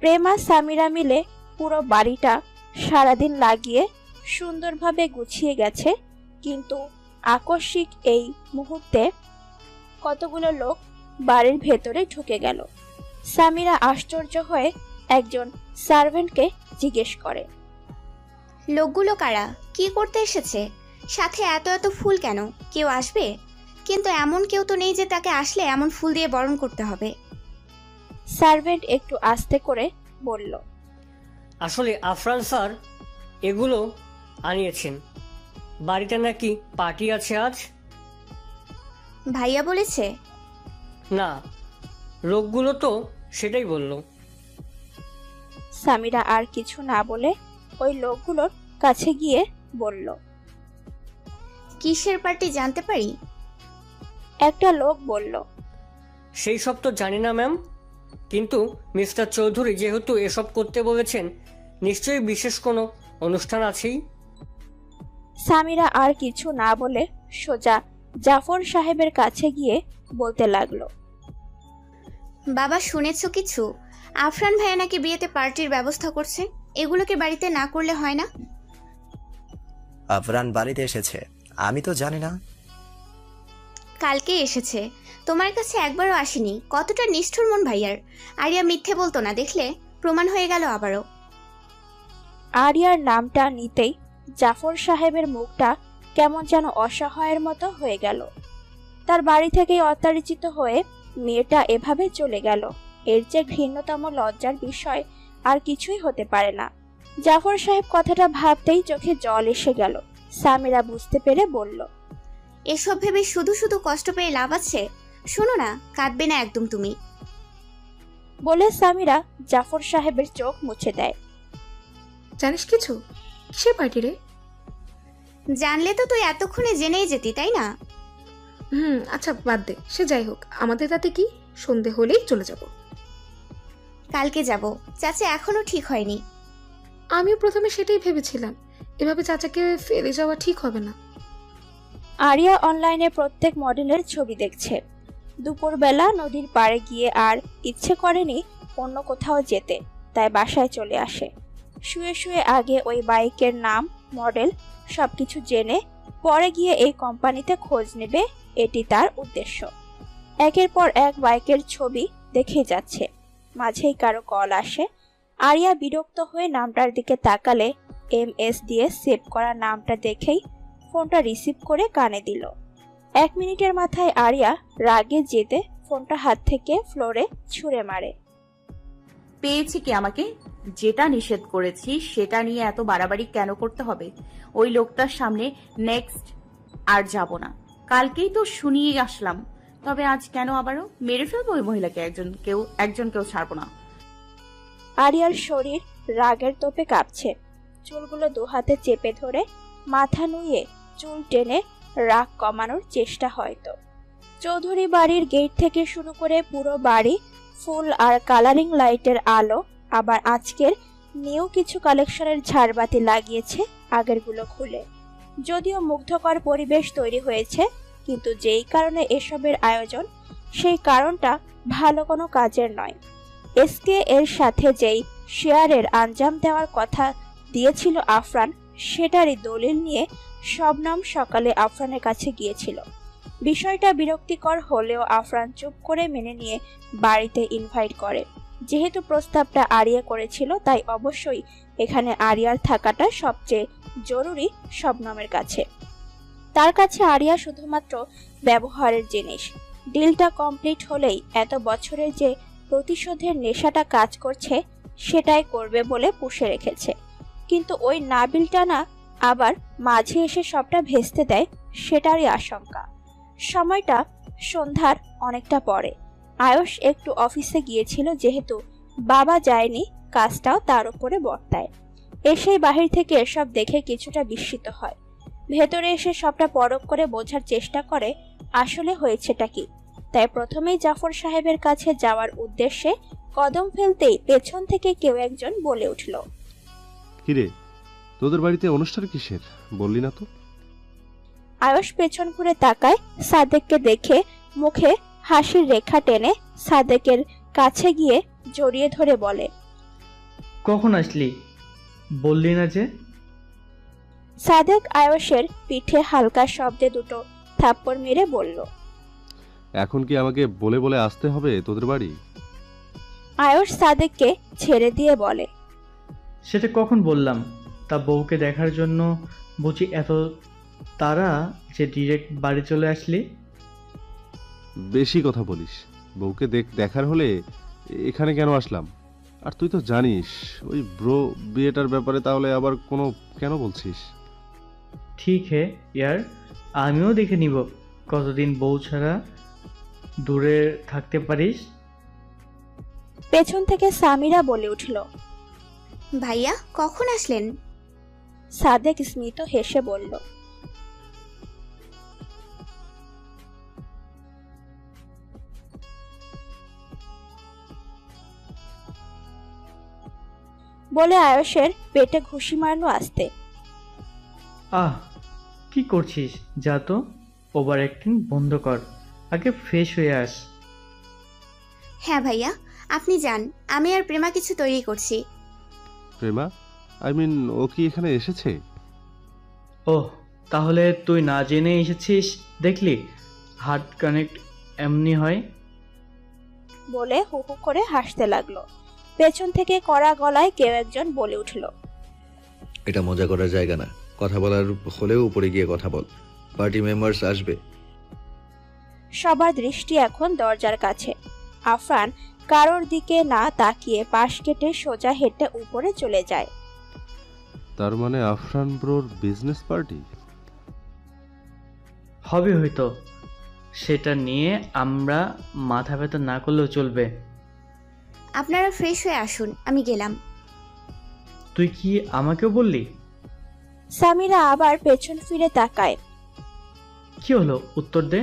প্রেমা সামিরা মিলে পুরো বাড়িটা সারাদিন লাগিয়ে সুন্দরভাবে গুছিয়ে গেছে, কিন্তু আকস্মিক এই মুহূর্তে কতগুলো লোক বাড়ির ভেতরে ঢুকে গেল। সামিরা আশ্চর্য হয়ে একজন সার্ভেন্টকে জিজ্ঞেস করে, লোকগুলো কারা? কি করতে এসেছে? সাথে এত এত ফুল কেন? কেউ আসবে? কিন্তু এমন কেউ তো নেই যে তাকে আসলে এমন ফুল দিয়ে বরণ করতে হবে। সার্ভেন্ট একটু আস্তে করে বলল, আসলে আফরান স্যার এগুলো আনিয়েছেন। বাড়িতে নাকি পার্টি আছে আজ। ভাইয়া বলেছে? না, লোকগুলো তো সেটাই বলল। সামিরা আর কিছু না বলে ওই লোকগুলোর কাছে গিয়ে বলল, কিসের পার্টি জানতে পারি? একটা লোক বলল, সেই সব তো জানি না ম্যাম, কিন্তু মিস্টার চৌধুরী যেহেতু এসব করতে বলেছেন, নিশ্চয়ই বিশেষ কোনো অনুষ্ঠান আছেই। সামিরা আর কিছু না বলে সোজা জাফর সাহেবের কাছে গিয়ে বলতে লাগলো, বাবা শুনেছো কিছু? আফরান ভাইয়া নাকি বিয়েতে পার্টির ব্যবস্থা করছে। এগুলোকে বাড়িতে না করলে হয় না? আফরান বাড়িতে এসেছে? আমি তো জানি না। কালকে এসেছে, তোমার কাছে একবারও আসেনি। কতটা নিষ্ঠুর মন ভাইয়ার। আরিয়া মিথ্যে বলতো না, দেখলে প্রমাণ হয়ে গেল আবারও। আরিয়ার নামটা নিতেই জাফর সাহেবের মুখটা কেমন যেন অসহায়ের মতো হয়ে গেল। তার বাড়ি থেকেই অত্যাচারিত হয়ে মেয়েটা এভাবে চলে গেল। এর যে ঘৃণ্যতম লজ্জার বিষয় আর কিছুই হতে পারে না। জাফর সাহেব কথাটা ভাবতেই চোখে জল এসে গেল। সামিরা বুঝতে পেরে বলল, এসব ভেবে শুধু শুধু কষ্ট পেয়ে লাভ আছে? শোনো না, কাঁদবে না একদম তুমি। বলে সামিরা জাফর সাহেবের চোখ মুছে দেয়। জানিস কিছু? কিসের পার্টি রে? জানলে তো তুই এতক্ষণে জেনেই যেতি, তাই না? আচ্ছা বাদ দে, সে যাই হোক, আমাদের তাতে কি? সন্ধে হলেই চলে যাব। কালকে যাব। চাচা এখনো ঠিক হয়নি। আমিও প্রথমে সেটাই ভেবেছিলাম। এভাবে চাচাকে ফেলে যাওয়া ঠিক হবে না। আরিয়া অনলাইনে প্রত্যেক মডেলের ছবি দেখছে। দুপুরবেলা নদীর পাড়ে গিয়ে আর ইচ্ছে করেনি অন্য কোথাও যেতে, তাই বাসায় চলে আসে। শুয়ে শুয়ে আগে ওই বাইকের নাম, মডেল সবকিছু জেনে পরে গিয়ে এই কোম্পানিতে খোঁজ নেবে, এটি তার উদ্দেশ্য। একের পর এক বাইকের ছবি দেখে যাচ্ছে। মাঝেই কারো কল আসে। আরিয়া বিরক্ত হয়ে নামটার দিকে তাকালে MS দিয়ে সেভ করা নামটা দেখেই ফোনটা রিসিভ করে কানে দিল। 1 মিনিটের মাথায় আরিয়া রাগে জেতে ফোনটা হাত থেকে ফ্লোরে ছুঁড়ে মারে। পেয়েছি কি আমাকে? যেটা নিষেধ করেছি সেটা নিয়ে এত বাড়াবাড়ি কেন করতে হবে? ওই লোকটার সামনে নেক্সট আর যাব না। কালকেই তো শুনিয়ে আসলাম, তবে আজ কেন আবারও? মেরে ফেলবো ওই মহিলাকে, একজনকেও ছাড়বো না। আরিয়ার শরীর রাগের তোপে কাঁপছে। চুলগুলো দুহাতে চেপে ধরে মাথা নুয়ে চুল টেনে রাগ কমানোর চেষ্টা হয়তো। চৌধুরী বাড়ির গেট থেকে শুরু করে পুরো বাড়ি ফুল আর কালারিং লাইটের আলো, আবার আজকের নিউ কিছু কালেকশনের ঝাড়বাতি লাগিয়েছে আগেরগুলো খুলে। যদিও মুগ্ধকর পরিবেশ তৈরি হয়েছে, কিন্তু যেই কারণে এসবের আয়োজন, সেই কারণটা ভালো কোনো কাজের নয়। SK এর সাথে যেই শেয়ারের আঞ্জাম দেওয়ার কথা দিয়েছিল আফরান, সেটারই দলিল নিয়ে শবনম সকালে আফরানের কাছে গিয়েছিল। বিষয়টা বিরক্তিকর হলেও আফরান চুপ করে মেনে নিয়ে বাড়িতে ইনভাইট করে। যেহেতু প্রস্তাবটা আরিয়া করেছিল, তাই অবশ্যই এখানে আরিয়ার থাকাটা সবচেয়ে জরুরি শবনমের কাছে। তার কাছে আরিয়া শুধুমাত্র ব্যবহারের জিনিস। ডিলটা কমপ্লিট হলেই এত বছরের যে প্রতিশোধের নেশাটা কাজ করছে সেটাই করবে বলে পুষে রেখেছে। কিন্তু ওই নাবিলটা না আবার মাঝে এসে সবটা ভেস্তে দেয়, সেটারই আশঙ্কা। সময়টা সন্ধ্যার অনেকটা পরে। আয়ুষ একটু অফিসে গিয়েছিল, যেহেতু বাবা যায়নি কাজটাও তার উপরে বর্তায়। এসেই বাহির থেকে এসব দেখে কিছুটা বিস্মিত হয়। ভেতরে এসে সবটা পরখ করে বোঝার চেষ্টা করে আসলে হয়েছেটা কি। তাই প্রথমেই জাফর সাহেবের কাছে যাওয়ার উদ্দেশ্যে কদম ফেলতেই পেছন থেকে কেউ একজন বলে উঠল, কিরে, তোদের বাড়িতে অনুষ্ঠান কিসের, বললি না তো? আয়ুষ পেছন ঘুরে তাকায়। সাদেককে দেখে মুখে হাসির রেখা টেনে সাদেকের কাছে গিয়ে জড়িয়ে ধরে বলে, কখন আসলি, বললি না যে? সাদেক আয়ুষের পিঠে হালকা শব্দে দুটো থাপ্পড় মেরে বলল, এখন কি আমাকে বলে বলে আসতে হবে তোদের বাড়ি? আয়ুষ সাদেককে ছেড়ে দিয়ে বলে, সেটা কখন বললাম? তা বউকে দেখার জন্য বুঝি এত তারা যে ডিরেক্ট বাড়ি চলে আসলি? বেশি কথা বলিস। বউকে দেখার হলে এখানে কেন আসলাম? আর তুই তো জানিস ওই ব্রো বিয়েটার ব্যাপারে, তাহলে আবার কোনো কেন বলছিস? ঠিক হে ইয়ার, আমিও দেখে নিব কতদিন বউ ছাড়া দূরে থাকতে পারিস। পেছন থেকে সামিরা বলে উঠল, ভাইয়া কখন আসলেন? সাদেক স্মিত হেসে বলল, বলে আয়ুষের পেটে ঘুষি মারলো আস্তে। আহ, কি করছিস? যা তো, ওভার অ্যাক্টিং বন্ধ কর, আগে ফ্রেশ হয়ে আস। হ্যাঁ ভাইয়া, আপনি যান, আমি আর প্রেমা কিছু তৈরি করছি। প্রেমা? আই মিন, ও কি এখানে এসেছে? ওহ, তাহলে তুই না জেনে এসেছিস। দেখলি, হার্ট কানেক্ট এমনি হয়। বলে হু হু করে হাসতে লাগলো। পেছন থেকে কড়া গলায় কেউ একজন বলে উঠল, এটা মজা করার জায়গা না, কথা বলার হলেও উপরে গিয়ে কথা বল, পার্টি মেম্বার্স আসবে। সবার দৃষ্টি এখন দরজার কাছে। আফরান কারোর দিকে না তাকিয়ে পাশ কেটে সোজা হেঁটে উপরে চলে যায়। তার মানে আফরান ব্রোর বিজনেস পার্টি হবে হয়তো, সেটা নিয়ে আমরা মাথা ব্যথা না করলেও চলবে। আপনারা ফ্রেশ হয়ে আসুন, আমি গেলাম। তুই কি আমাকেও বললি? সামিরা আবার পেছন ফিরে তাকায়। কি হলো, উত্তর দে।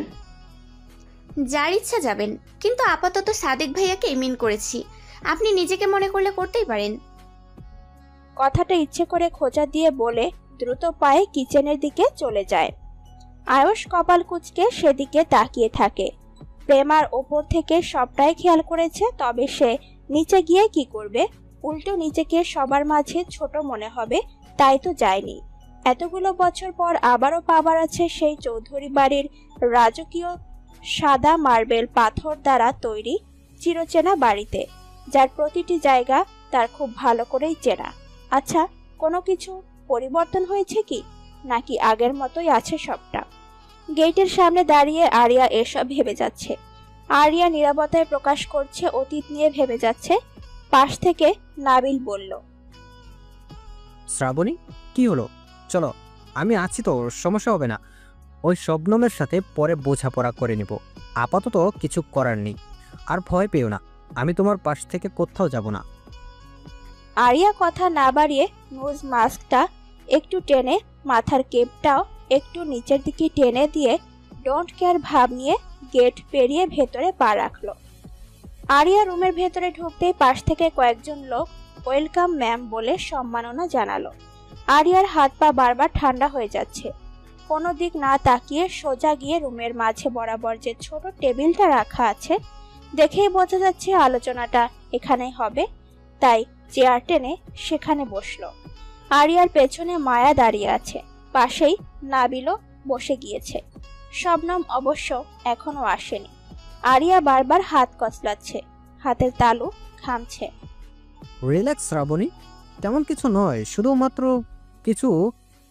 যার ইচ্ছা যাবেন, কিন্তু আপাতত সাদেক ভাইয়াকে মিন করেছি। আপনি নিজেকে মনে করলে করতেই পারেন। কথাটা ইচ্ছে করে খোঁচা দিয়ে বলে দ্রুত পায়ে কিচেনের দিকে চলে যায়। আয়ুষ কপাল কুঁচকে সেদিকে তাকিয়ে থাকে। প্রেমার ওপর থেকে সবটাই খেয়াল করেছে, তবে সে নিচে গিয়ে কি করবে? উল্টো নিজেকে সবার মাঝে ছোট মনে হবে, তাই তো যায়নি। এতগুলো বছর পর আবারও পাবার আছে সেই চৌধুরী বাড়ির রাজকীয় সাদা মার্বেল পাথর দ্বারা তৈরি চিরচেনা বাড়িতে, যার প্রতিটি জায়গা তার খুব ভালো করেই চেনা। আচ্ছা, কোনো কিছু পরিবর্তন হয়েছে কি, নাকি আগের মতোই আছে সবটা? গেটের সামনে দাঁড়িয়ে আরিয়া এসব ভেবে যাচ্ছে। আরিয়া নীরবতায় প্রকাশ করছে, অতীত নিয়ে ভেবে যাচ্ছে। পাশ থেকে নাবিল বলল, শ্রাবণী, কি হলো? চলো, আমি আছি তো, সমস্যা হবে না। ওই শবনমের সাথে পরে বোঝাপড়া করে নিব, আপাতত কিছু করার নেই। আর ভয় পেও না, আমি তোমার পাশ থেকে কোথাও যাব না। আরিয়া কথা না বাড়িয়ে নোজ মাস্কটা একটু টেনে, মাথার কেপটাও একটু নিচের দিকে টেনে দিয়ে ডোন্ট কেয়ার ভাব নিয়ে গেট পেরিয়ে ভেতরে পা রাখলো। আরিয়া রুমের ভেতরে ঢুকতেই পাশ থেকে কয়েকজন লোক ওয়েলকাম ম্যাম বলে সম্মাননা জানালো। আরিয়ার হাত পা বারবার ঠান্ডা হয়ে যাচ্ছে। কোনো দিক না তাকিয়ে সোজা গিয়ে রুমের মাঝে বরাবর যে ছোট টেবিলটা রাখা আছে, দেখেই বোঝা যাচ্ছে আলোচনাটা এখানেই হবে, তাই চেয়ার টেনে সেখানে বসলো। আরিয়ার পেছনে মায়া দাঁড়িয়ে আছে, পাশেই নাবিলও বসে গিয়েছে। শবনম অবশ্য এখনো আসেনি। আরিয়া বারবার হাত কচলাচ্ছে, হাতের তালু ঘামছে। রিল্যাক্স শ্রাবণী, তেমন কিছু নয়, শুধুমাত্র কিছু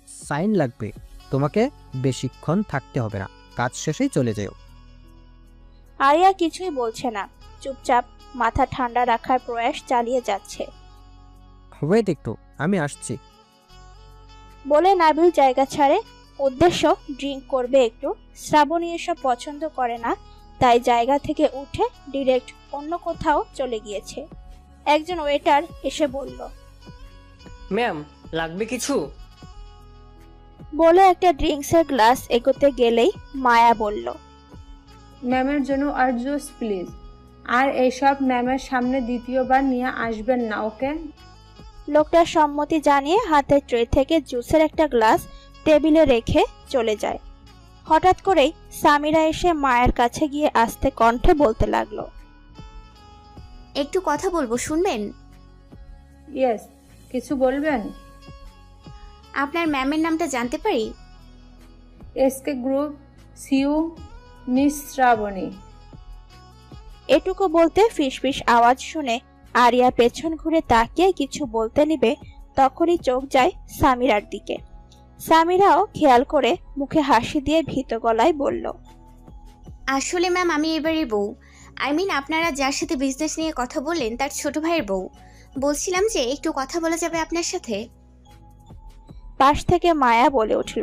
সাইন লাগবে। তোমাকে বেশিক্ষণ থাকতে হবে না, কাজ শেষেই চলে যেও। আরিয়া কিছুই বলছে না, চুপচাপ মাথা ঠান্ডা রাখার প্রয়াস চালিয়ে যাচ্ছে। ওয়েট একটু, আমি আসছি। বলে নাবিল জায়গা ছাড়ে, উদ্দেশ্য ড্রিঙ্ক করবে একটু। শ্রাবণী এসব পছন্দ করে না, তাই জায়গা থেকে উঠে ডিরেক্ট অন্য কোথাও চলে গিয়েছে। একজন ওয়েটার এসে বলল, ম্যাম, লাগবে কিছু? বলে একটা ড্রিঙ্কসের গ্লাস এগোতে গেলেই মায়া বলল, ম্যামের জন্য আর জুস প্লিজ। আর এইসব ম্যামের সামনে দ্বিতীয়বার নিয়ে আসবেন না, ওকে? লোকটা সম্মতি জানিয়ে হাতের ট্রে থেকে জুসের একটা গ্লাস টেবিলে রেখে চলে যায়। হঠাৎ করেই সামিরা এসে মায়ের কাছে গিয়ে আস্তে কণ্ঠে বলতে লাগলো, একটু কথা বলবো, শুনবেন? ইয়েস, কিছু বলবেন? আপনার ম্যামের নামটা জানতে পারি? SK group CEO miss Shraboni. এটুকু বলতে ফিসফিস আওয়াজ শুনে আরিয়া পেছন ঘুরে তাকিয়ে কিছু বলতে নিবে, তখনই চোখ যায় সামিরার দিকে। সামিরাও খেয়াল করে মুখে হাসি দিয়ে ভীত গলায় বলল, আসলে ম্যাম আমি এবারের বউ, আপনারা যার সাথে বিজনেস নিয়ে কথা বললেন তার ছোট ভাইয়ের বউ। বলছিলাম যে একটু কথা বলা যাবে আপনার সাথে? পাশ থেকে মায়া বলে উঠল,